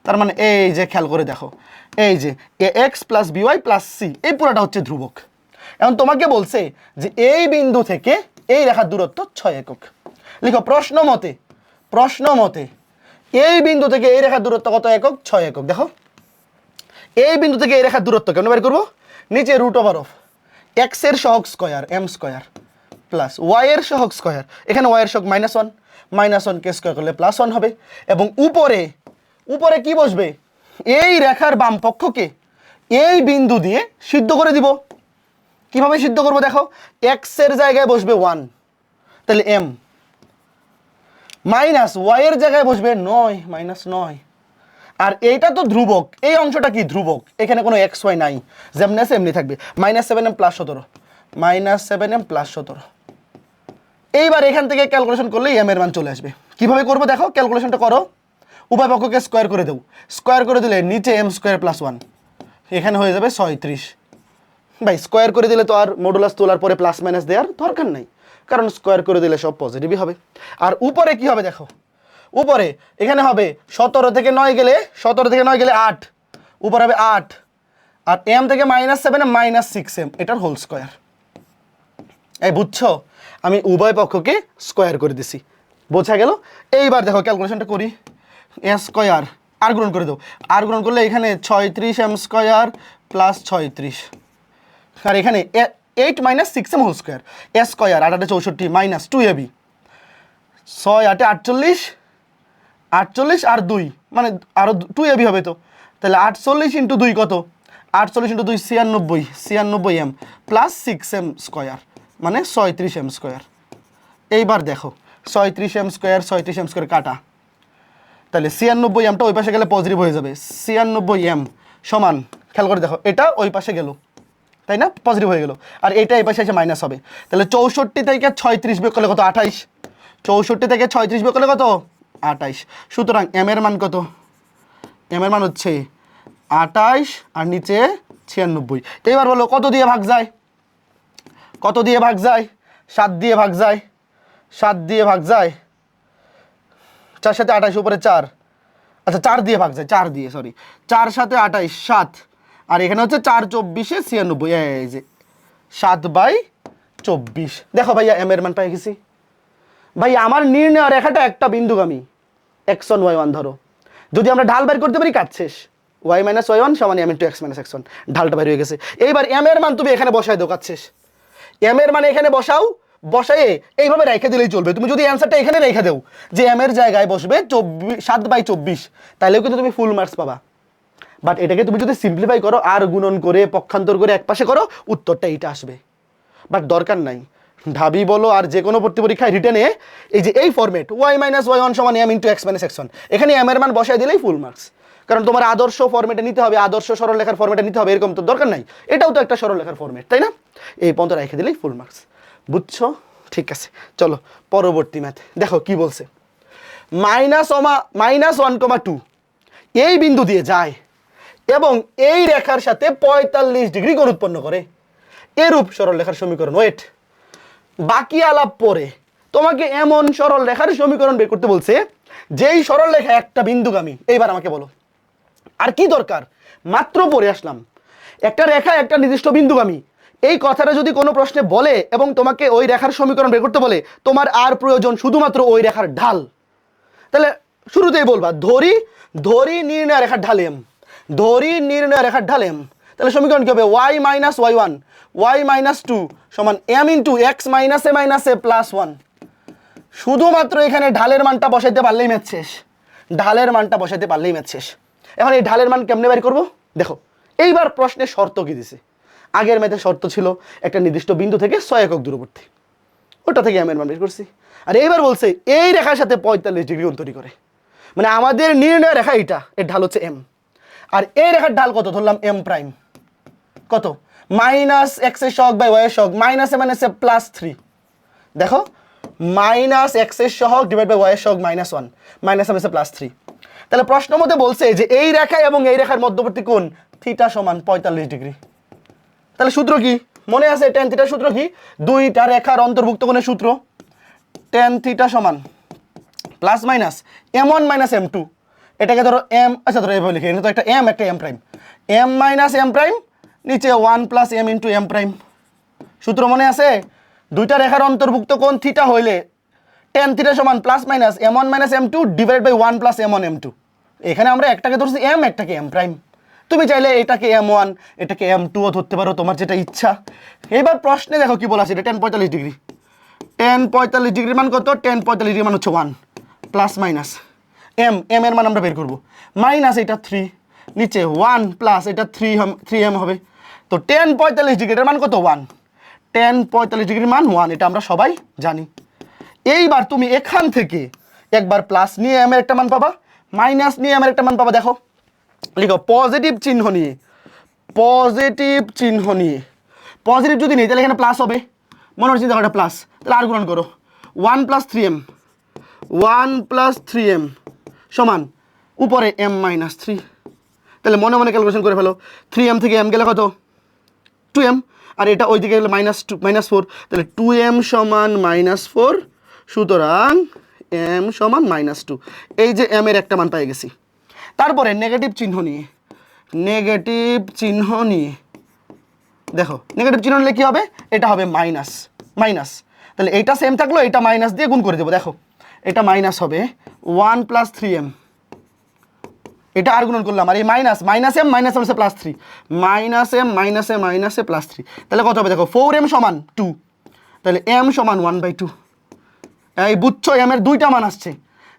তার মানে এই যে খেয়াল করে দেখো, এই যে ax + by + c, এই পুরোটা হচ্ছে ধ্রুবক। এখন তোমাকে বলছে যে এই বিন্দু থেকে এই রেখার দূরত্ব 6 একক। লিখো প্রশ্ন মতে এই বিন্দু থেকে এই রেখার দূরত্ব কত একক? 6 একক। দেখো এই বিন্দু থেকে এই রেখার দূরত্ব কেমন বের করবো? নিচে রুট ওভার অফ এক্স এর সহগ square m square plus y এর সহগ স্কয়ার, এখানে ওয়াই এর সহগ -1, -1 কে স্কয়ার করলে +1 হবে। এবং উপরে উপরে কি বসবে? এই রেখার বাম পক্ষকে এই বিন্দু দিয়ে সিদ্ধ করে দিব। কিভাবে সিদ্ধ করবো দেখো, এক্স এর জায়গায় বসবে 1, তাহলে এম, মাইনাস ওয়াই এর জায়গায় বসবে 9, -9। আর এইটা তো ধ্রুবক, এই অংশটা কি ধ্রুবক, এখানে কোনো এক্স ওয়াই নাই, যেমনি আছে এমনি থাকবে। -7m + 17, -7m + 17। এইবার এখান থেকে ক্যালকুলেশন করলে এম এর মান চলে আসবে। কিভাবে করবো দেখো, ক্যালকুলেশনটা করো, উভয় পক্ষকে স্কোয়ার করে দেবো। স্কোয়ার করে দিলে নিচে m² + 1, এখানে হয়ে যাবে 36। ভাই স্কোয়ার করে দিলে তো আর মডুলাস তোলার পরে প্লাস মাইনাস দেওয়ার দরকার নাই, কারণ স্কোয়ার করে দিলে সব পজিটিভই হবে। আর উপরে কি হবে দেখো, উপরে এখানে হবে 17 থেকে 9 গেলে 8, উপরে হবে 8, আর m থেকে -7 -6m, এটার হোল স্কোয়ার। এই বুঝছো, আমি উভয় পক্ষকে স্কোয়ার করে দিছি, বোঝা গেল? এইবার দেখো ক্যালকুলেশনটা করি, এ স্কোয়ার আর গুণন করে দাও, আর গুণন করলে এখানে 36m² + 36, আর এখানে 8 - 6m হোল স্কোয়ার, এ স্কোয়ার 8 8 64 -2ab, 6 8 48, 48 আর 2 মানে আরো 2ab হবে তো, তাহলে 48 × 2 কত? 48 × 2 96m প্লাস 6m² মানে 36m²। এইবার দেখো 36m² কাটা, তাহলে 96mটা ওই পাশে গেলে পজিটিভ হয়ে যাবে। 96m সমান, খেয়াল করে দেখো, এটা ওই পাশে গেল, তাই না, পজিটিভ হয়ে গেল, আর এইটা এই পাশে এসে মাইনাস হবে। তাহলে 64 থেকে 36 বিয়োগ করলে কত? 28। 64 থেকে 36 বিয়োগ করলে কত? 28। সুতরাং এম এর মান কত? এম এর মান হচ্ছে 28 আর নিচে 96। এবার বলো কত দিয়ে ভাগ যায়? কত দিয়ে ভাগ যায়? 7 দিয়ে ভাগ যায়, 7 দিয়ে ভাগ যায়, 4 সাথে 28 উপরে 4, আচ্ছা 4 দিয়ে ভাগ যায়, 4 দিয়ে, সরি, 4 সাথে 28 7, আর এখানে হচ্ছে 4 24 96, এই যে 7/24। দেখো ভাইয়া এম এর মান পাই গেছি। ভাই আমার নির্ণয় রেখাটা একটা বিন্দুগামী, x1 y1 ধরো, যদি আমরা ঢাল বের করতে পারি কাজ শেষ। y - y1 = m × x - x1, ঢালটা বের হয়ে গেছে। এইবার এম এর মান তুমি এখানে বসাই দাও, কাজ শেষ। এম এর মান এখানে বসাও, বসায়ে এইভাবে রেখে দিলেই চলবে। তুমি যদি অ্যান্সারটা এখানে রেখে দাও যে এম এর জায়গায় বসবে 7/24, তাহলেও কিন্তু তুমি ফুল মার্কস পাবা। বাট এটাকে তুমি যদি সিম্পলিফাই করো, আর গুণন করে পক্ষান্তর করে একপাশে করো, উত্তরটা এইটা আসবে। বাট দরকার নাই, ঢাবি বলো আর যে কোনো ভর্তি পরীক্ষায় রিটেনে এই যে এই format y - y1 = m × x - x1, এখানে m এর মান বসায় দিলেই ফুল মার্কস। কারণ তোমার আদর্শ ফরম্যাটে নিতে হবে, আদর্শ সরলরেখার ফরম্যাটে নিতে হবে, এরকম তো দরকার নাই। এটাও তো একটা সরলরেখার ফরম্যাট, তাই না? এই পর্যন্ত রেখে দিলেই ফুল মার্কস। বুঝছো? ঠিক আছে, চলো পরবর্তী ম্যাথ দেখো কি বলছে। -1, 2 এই বিন্দু দিয়ে যায় এবং এই রেখার সাথে 45 ডিগ্রি কোণ উৎপন্ন করে, এরূপ সরলরেখার সমীকরণ। ওয়েট, বাকি আলাপ পরে তোমাকে এমন সরল রেখার সমীকরণ বের করতে বলছে যেই সরল রেখা একটা বিন্দুগামী। এইবার আমাকে বলো আর কি দরকার, মাত্র পড়ে আসলাম, একটা রেখা একটা নির্দিষ্ট বিন্দুগামী। এই কথাটা যদি কোনো প্রশ্নে বলে এবং তোমাকে ওই রেখার সমীকরণ বের করতে বলে, তোমার আর প্রয়োজন শুধুমাত্র ওই রেখার ঢাল। তাহলে শুরুতেই বলবা ধরি নির্ণয় রেখার ঢাল m, ধরি নির্ণয় রেখার ঢাল m। তাহলে সমীকরণ কি হবে? y - y1 y - 2 সমান m × x - a + 1। শুধুমাত্র এখানে ঢালের মানটা বসাইতে পারলেই ম্যাথ শেষ, ঢালের মানটা বসাইতে পারলেই ম্যাথ শেষ। এখন এই ঢালের মান কেমনে বের করব দেখো। এইবার প্রশ্নের শর্ত কি দিছে? আগের ম্যাথের শর্ত ছিল একটা নির্দিষ্ট বিন্দু থেকে 6 একক দূরবর্তী, ওটা থেকে m এর মান বের করছি। আর এইবার বলছে এই রেখার সাথে 45 ডিগ্রি কোণ তৈরি করে, মানে আমাদের নির্ণয় রেখা এইটা, এর ঢাল হচ্ছে m। আর এই রেখার ঢাল কত ধরলাম? m', কত? -x এর সহগ বাই y এর সহগ, - মানে +3। দেখো -x এর সহগ ডিভাইড বাই y এর সহগ -1, - +3। তাহলে প্রশ্ন মতে বলছে যে এই রেখা এবং এই রেখার মধ্যবর্তী কোণ θ = 45 ডিগ্রি। তাহলে সূত্র কি মনে আছে? tan θ সূত্র কি? দুইটা রেখার অন্তর্ভুক্ত কোণের সূত্র, tan θ = ± m1 - m2। এটাকে ধরো m, আচ্ছা ধরো এইভাবে লিখে, এটা তো একটা m একটা m', m - m', নিচে 1 + m × m'। সূত্র মনে আছে? দুইটা রেখার অন্তর্ভুক্ত কোণ থিটা হইলে tan থিটা সমান plus minus m1 minus m2 divide by 1 plus m1 m2। এখানে আমরা একটাকে ধরছি m, একটাকে m প্রাইম। তুমি চাইলে এটাকে m1 এটাকে m2 ও ধরতে পারো, তোমার যেটা ইচ্ছা। এবার প্রশ্নে দেখো কি বলা আছে, এটা tan 45 ডিগ্রি। tan 45 ডিগ্রির মান কত? tan 45 ডিগ্রির মান হচ্ছে 1 প্লাস মাইনাস m, m এর মান আমরা বের করব, মাইনাস এটা 3, নিচে 1 প্লাস এটা 3m হবে। তো tan 45 ডিগ্রির মান কত? 1। tan 45 ডিগ্রির মান 1, এটা আমরা সবাই জানি। এইবার তুমি এখান থেকে একবার প্লাস নিয়ে m এর একটা মান পাবা, মাইনাস নিয়ে m এর একটা মান পাবা। দেখো লিখো পজিটিভ চিহ্ন নিয়ে, পজিটিভ চিহ্ন নিয়ে। পজিটিভ যদি নেই তাহলে এখানে প্লাস হবে, মনে হচ্ছে দেখো এটা প্লাস, তাহলে আর গুণন করো 1 প্লাস 3m, 1 প্লাস 3m সমান উপরে m মাইনাস 3। তাহলে মনে মনে ক্যালকুলেশন করে ফেলো, 3m থেকে m গেলে কত? 2m, আর এটা ওই দিকে গেলে -4, তাহলে 2m সমান -4, সুতরাং m সমান -2। এই যে m এর একটা মান পেয়ে গেছি। তারপরে নেগেটিভ চিহ্ন নিয়ে, নেগেটিভ চিহ্ন নিয়ে দেখো, নেগেটিভ চিহ্ন নিলে কি হবে? এটা হবে মাইনাস মাইনাস, তাহলে এইটা সেম থাকলো, এটা মাইনাস দিয়ে গুণ করে দেবো। দেখো এটা মাইনাস হবে 1 প্লাস 3m, এটা আর গুণন করলাম, আর এই মাইনাস মাইনাস m মাইনাস হচ্ছে প্লাস 3, মাইনাস m মাইনাসে মাইনাসে প্লাস 3, তাহলে কত হবে? দেখো 4m সমান 2, তাহলে m সমান 1/2। এই বুঝছো, m এর দুইটা মান আসছে।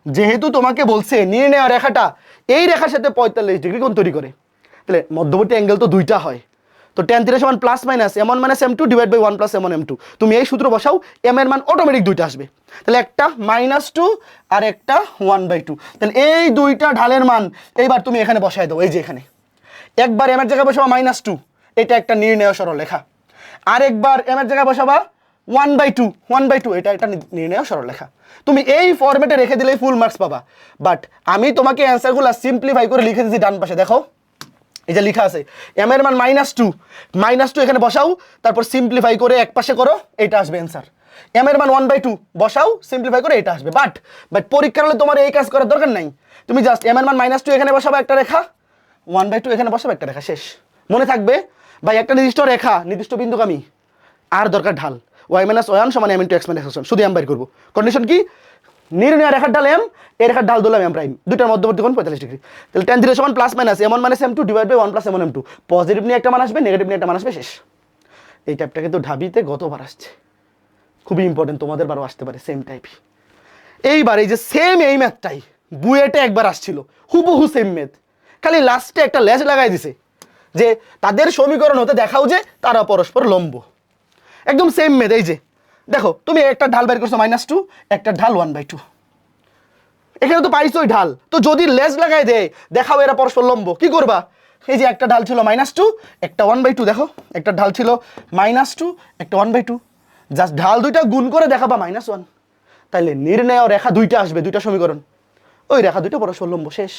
যেহেতু তোমাকে বলছে নির্ণয় রেখাটা এই রেখার সাথে 45 ডিগ্রি কোণ তৈরি করে, তাহলে মধ্যবর্তী অ্যাঙ্গেল তো দুইটা হয়। তো tan থিটা সমান plus minus m1 minus m2 divide by 1 plus m1 m2। তুমি এই সূত্র বসাও, m এর মান অটোমেটিক দুইটা আসবে, তাহলে একটা -2 আর একটা 1/2। তাহলে এই দুইটা ঢালের মান এইবার তুমি এখানে বসায় দাও। এই যে এখানে একবার m এর জায়গায় বসাবা -2, এটা একটা নির্ণয় সরলরেখা। আর একবার m এর জায়গায় বসাবা 1/2, এটা একটা নির্ণয় সরলরেখা। তুমি এই ফরম্যাটে রেখে দিলেই ফুল মার্কস পাবা। বাট আমি তোমাকে অ্যান্সারগুলো সিম্পলিফাই করে লিখে দিয়েছি ডান পাশে। দেখো এই যে লেখা আছে m এর মান -2 এখানে বসাও, তারপর সিম্পলিফাই করে এক পাশে করো, এটা আসবে অ্যান্সার। m এর মান 1/2 বসাও, সিম্পলিফাই করে এটা আসবে। বাট পরীক্ষার হলে তোমার এই কাজ করার দরকার নাই। তুমি জাস্ট m এর মান -2 এখানে বসাবা একটা রেখা, 1/2 এখানে বসাবা একটা রেখা, শেষ। মনে থাকবে ভাই একটা নির্দিষ্ট রেখা নির্দিষ্ট বিন্দুগামী, আর দরকার ঢাল y - 1 সমান m * x - x1, শুধু m বাইর করবো। কন্ডিশন কি? নির্ণয় রেখার ঢাল m, এই রেখার ঢাল দিলাম m প্রাইম, দুইটার মধ্যবর্তী কোণ 45 ডিগ্রি। তাহলে tan থিটা সমান plus minus m1 minus m2 divide by 1 plus m1 m2। Positive নিয়ে একটা মান আসবে, নেগেটিভ নিয়ে একটা মান আসবে, শেষ। এই টাইপটা কিন্তু ঢাবিতে গতবার আসছে, খুবই ইম্পর্টেন্ট, তোমাদের বারও আসতে পারে সেম টাইপই। এইবার এই যে সেম এই ম্যাথটাই বুয়েটে একবার আসছিল, হুবহু সেম ম্যাথ, খালি লাস্টে একটা লেজ লাগাই দিছে যে তাদের সমীকরণ হতে দেখাও যে তারা পরস্পর লম্ব। একদম সেম ম্যাথ। এই যে দেখো তুমি একটা ঢাল বের করছো -2, একটা ঢাল 1/2, এখানে তো পাইছোই ঢাল। তো যদি লেজ লাগাই দেয় দেখাও এরা পরস্পর লম্ব, কি করবা? এই যে একটা ঢাল ছিল -2, একটা 1/2, দেখো একটা ঢাল ছিল -2, একটা 1/2, জাস্ট ঢাল দুইটা গুণ করে দেখাবা -1, তাইলে নির্ণয় রেখা দুইটা আসবে, দুইটা সমীকরণ, ওই রেখা দুইটা পরস্পর লম্ব, শেষ।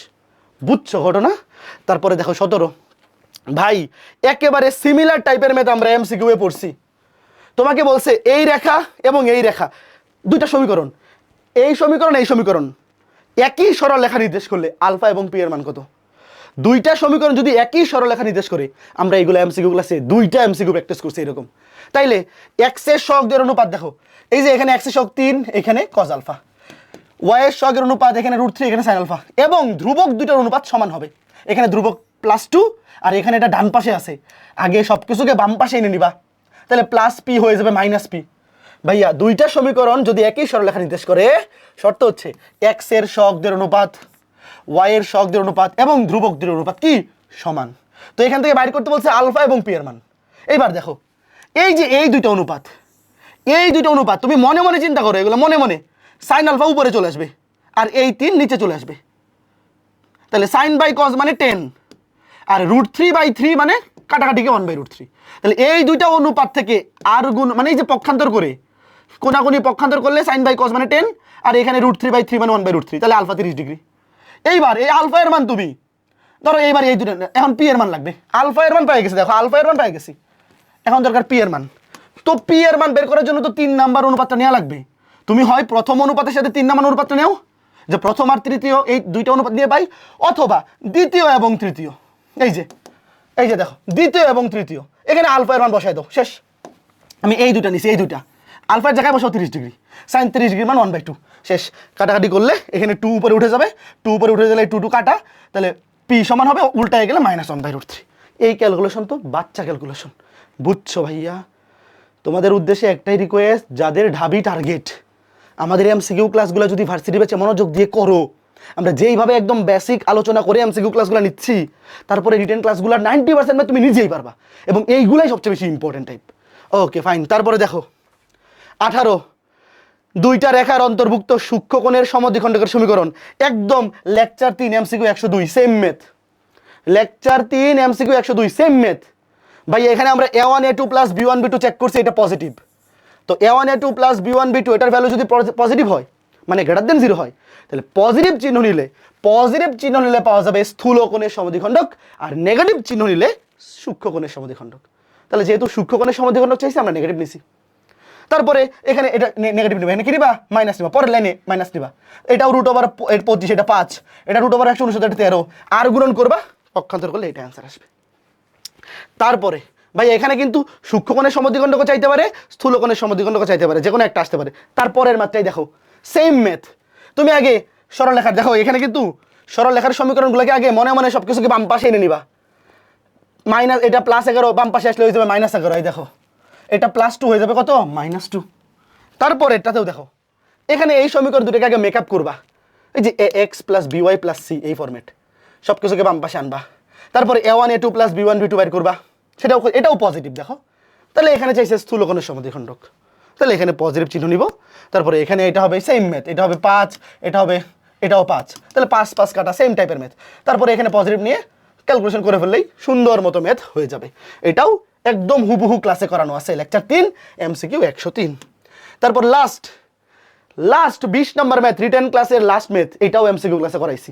বুঝছো ঘটনা? তারপরে দেখো 17, ভাই একেবারে সিমিলার টাইপের ম্যাথ আমরা MCQ এ পড়ছি। তোমাকে বলছে এই রেখা এবং এই রেখা দুইটা সমীকরণ, এই সমীকরণ এই সমীকরণ একই সরলরেখা নির্দেশ করলে আলফা এবং পি এর মান কত? দুইটা সমীকরণ যদি একই সরলরেখা নির্দেশ করে, আমরা এইগুলো MCQ ক্লাসে দুইটা MCQ প্র্যাকটিস করছি এরকম। তাইলে x এর সহগের অনুপাত দেখো, এই যে এখানে x এর সহগ 3, এখানে cos আলফা, y এর সহগের অনুপাত এখানে √3, এখানে sin আলফা, এবং ধ্রুবক দুইটার অনুপাত সমান হবে। এখানে ধ্রুবক +2 আর এখানে এটা ডান পাশে আছে, আগে সবকিছুকে বাম পাশে এনে নিবা, তাহলে +p হয়ে যাবে -p। ভাইয়া দুইটা সমীকরণ যদি একই সরলরেখা নির্দেশ করে, শর্ত হচ্ছে x এর সহগদের অনুপাত, y এর সহগদের অনুপাত এবং ধ্রুবকদের অনুপাত কি সমান। তো এখান থেকে বাইর করতে বলছে আলফা এবং পি এর মান। এইবার দেখো এই যে এই দুইটা অনুপাত, এই দুইটা অনুপাত তুমি মনে মনে চিন্তা করো, এগুলো মনে মনে, sin আলফা উপরে চলে আসবে আর এই 3 নিচে চলে আসবে, তাহলে sin বাই cos মানে 10, আর √3/3 মানে কাটাকাটিকে 1/√3। তাহলে এই দুইটা অনুপাত থেকে আর গুণ মানে এই যে পক্ষান্তর করে কোনাকুনি পক্ষান্তর করলে sin বাই cos মানে 10, আর এখানে √3/3 মানে 1/√3, তাহলে আলফা 30 ডিগ্রি। এইবার এই আলফা এর মান তুমি ধরো, এইবার এই দুটো, এখন পি এর মান লাগবে। আলফা এর মান পেয়ে গেছি, দেখো আলফা এর মান পেয়ে গেছি, এখন দরকার পি এর মান। তো পি এর মান বের করার জন্য তো 3 নাম্বার অনুপাতটা নেওয়া লাগবে। তুমি হয় প্রথম অনুপাতের সাথে 3 নাম্বার অনুপাতটা নেও, যে প্রথম আর তৃতীয় এই দুইটা অনুপাত দিয়ে পাই, অথবা দ্বিতীয় এবং তৃতীয়, এই যে দেখো দ্বিতীয় এবং তৃতীয়, এখানে আলফা এর মান বসায় দাও, শেষ। আমি এই দুইটা নিছি, এই দুইটা আলফার জায়গায় বসাও 30 ডিগ্রি, সাইন 30 ডিগ্রি মান 1/2 শেষ। কাটাকাটি করলে এখানে 2 উপরে উঠে যাবে, 2 উপরে উঠে গেলে 2 কাটা, তাহলে পি সমান হবে উল্টায় গেলে -1/√3। এই ক্যালকুলেশন তো বাচ্চা ক্যালকুলেশন, বুঝছো ভাইয়া? তোমাদের উদ্দেশ্যে একটাই রিকোয়েস্ট, যাদের ঢাবি টার্গেট আমাদের এমসিকিউ ক্লাসগুলো যদি ভার্সিটি ব্যাচে মনোযোগ দিয়ে করো, আমরা যেইভাবে একদম বেসিক আলোচনা করে এমসিকিউ ক্লাসগুলো নিচ্ছি, তারপরে রিটেন ক্লাসগুলো 90% তুমি নিজেই পারবা, এবং এইগুলাই সবচেয়ে বেশি ইম্পর্টেন্ট টাইপ। Okay fine. তারপরে দেখো 18, দুইটা রেখার অন্তর্ভুক্ত সূক্ষ্মকোণের সমদ্বিখণ্ডকের সমীকরণ, একদম lecture 3 MCQ 102 same math, lecture 3 MCQ 102 same math. ভাই এখানে আমরা a1 a2 plus b1 b2 check করছি, এটা পজিটিভ। তো a1 a2 plus b1 b2 এটার ভ্যালু যদি পজিটিভ হয়, মানে গ্রেটার দেন 0 হয়, তাহলে পজিটিভ চিহ্ন নিলে পাওয়া যাবে স্থূল কোণের সমদ্বিখণ্ডক, আর নেগেটিভ চিহ্ন নিলে সূক্ষ্মকোণের সমদ্বিখণ্ডক। তাহলে যেহেতু সূক্ষ্মকোণের সমদ্বিখণ্ডক চাইছি, আমরা নেগেটিভ নিছি। তারপরে এখানে এটা নেগেটিভ নিবা, এখানে কি নিবা? মাইনাস নিবা, পরের লাইনে মাইনাস নিবা। এটাও √25, এটা 5, এটা √169, এটা 13, আর গুণন করবা, পক্ষান্তর করলে এটা অ্যান্সার আসবে। তারপরে ভাই এখানে কিন্তু সূক্ষ্মকোণের সমদ্বিখণ্ডক চাইতে পারে, স্থূলকোণের সমদ্বিখণ্ডক চাইতে পারে, যে কোনো একটা আসতে পারে। তারপরের মাত্রায় দেখো সেম মেথ, তুমি আগে সরলরেখার দেখো, এখানে কিন্তু সরলরেখার সমীকরণগুলোকে আগে মনে মনে সব কিছুকে বাম পাশে এনে নিবা। মাইনাস, এটা +11, বাম পাশে আসলে হয়ে যাবে -11। এই দেখো এটা +2 হয়ে যাবে কত? -2। তারপর এটাতেও দেখো, এখানে এই সমীকরণ দুটোকে আগে মেকআপ করবা, এই যে ax + by + c এই ফরম্যাট, সব কিছুকে বাম পাশে আনবা। তারপরে a1 a2 + b1 b2 বের করবা, এটাও পজিটিভ। দেখো তাহলে এখানে চাইছে স্থূলকোণের সমদ্বিখণ্ডক, তাহলে এখানে পজিটিভ চিহ্ন নিব। তারপরে এখানে এটা হবে সেম মেথ, এটা হবে 5, এটাও 5, তাহলে 5 5 কাটা, সেম টাইপের মেথ। তারপরে এখানে পজিটিভ নিয়ে ক্যালকুলেশন করে ফেললেই সুন্দর মতো মেথ হয়ে যাবে। এটাও একদম হুবহু ক্লাসে করানো আছে, লেকচার 3 এমসিকিউ 103। তারপর লাস্ট 20 নম্বর ম্যাথ, রিটেন ক্লাসের লাস্ট ম্যাথ, এটাও এমসিকিউ ক্লাসে করাইছি।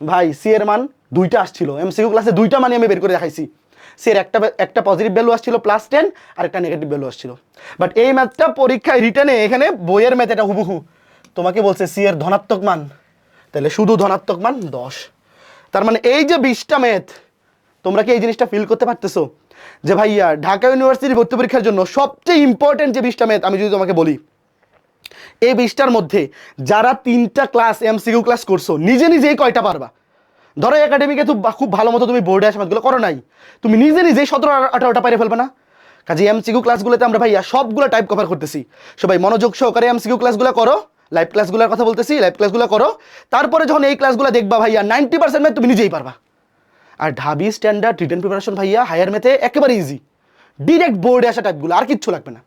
ভাই সি এর মান 2টা আসছিল, এমসিকিউ ক্লাসে 2টা মানে আমি বের করে দেখাইছি। সি এর একটা পজিটিভ ভ্যালু আসছিল +10, আর একটা নেগেটিভ ভ্যালু আসছিল। বাট এই ম্যাথটা পরীক্ষায় রিটেনে, এখানে বইয়ের ম্যাথ এটা হুবহু তোমাকে বলছে সি এর ধনাত্মক মান, তাহলে শুধু ধনাত্মক মান 10। তার মানে এই যে 20টা ম্যাথ, তোমরা কি এই জিনিসটা ফিল করতে পারতেছো যে ভাইয়া ঢাকা ইউনিভার্সিটি ভর্তি পরীক্ষার জন্য সবচেয়ে ইম্পর্টেন্ট যে 20টা ম্যাথ, আমি যদি তোমাকে বলি এই 20টার মধ্যে যারা 3টা ক্লাস এমসিকিউ ক্লাস করছো, নিজেই কয়টা পারবা? ধরো একাডেমিকে খুব ভালো মতো তুমি বোর্ডে আসা ম্যাথগুলো করো নাই, তুমি নিজেই 17-18টা পাইরে ফেলবে না? কাজে এমসিকিউ ক্লাসগুলোতে আমরা ভাইয়া সবগুলো টাইপ কভার করতেছি। সবাই মনোযোগ সহকারে এমসিকিউ ক্লাসগুলো করো, লাইভ ক্লাসগুলোর কথা বলতেছি, লাইভ ক্লাসগুলো করো। তারপরে যখন এই ক্লাসগুলো দেখবা ভাইয়া 90% ম্যাথ তুমি নিজেই পারবা। আর ঢাবি স্ট্যান্ডার্ড রিটেন প্রিপারেশন ভাইয়া হায়ার ম্যাথে একেবারে ইজি, ডিরেক্ট বোর্ডে আসা টাইপগুলো, আর কিচ্ছু লাগবে না।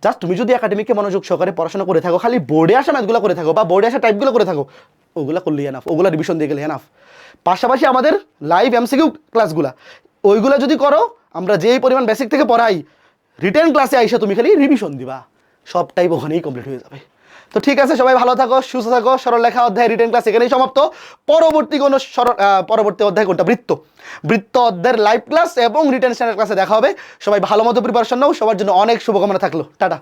জাস্ট তুমি যদি একাডেমিকে মনোযোগ সহকারে পড়াশোনা করে থাকো, খালি বোর্ডে আসা ম্যাথগুলো করে থাকো বা বোর্ডে আসা টাইপগুলো করে থাকো, ওগুলো করলেই এনাফ, ওগুলো রিভিশন দিয়ে গেলে এনাফ। পাশাপাশি আমাদের লাইভ এমসিকিউ ক্লাসগুলো, ওইগুলো যদি করো, আমরা যেই পরিমাণ বেসিক থেকে পড়াই, রিটেন ক্লাসে আইসা তুমি খালি রিভিশন দিবা, সব টাইপ ওখানেই কমপ্লিট হয়ে যাবে। তো ঠিক আছে, সবাই ভালো থাকো, সুস্থ থাকো। সরলরেখা অধ্যায় রিটেন ক্লাস এখানেই সমাপ্ত। পরবর্তী অধ্যায় কোনটা? বৃত্ত অধ্যায়ের লাইভ ক্লাস এবং রিটেন স্ট্যান্ডার্ড ক্লাসে দেখা হবে। সবাই ভালো মতো প্রিপারেশন নাও। সবার জন্য অনেক শুভকামনা থাকলো। টাটা।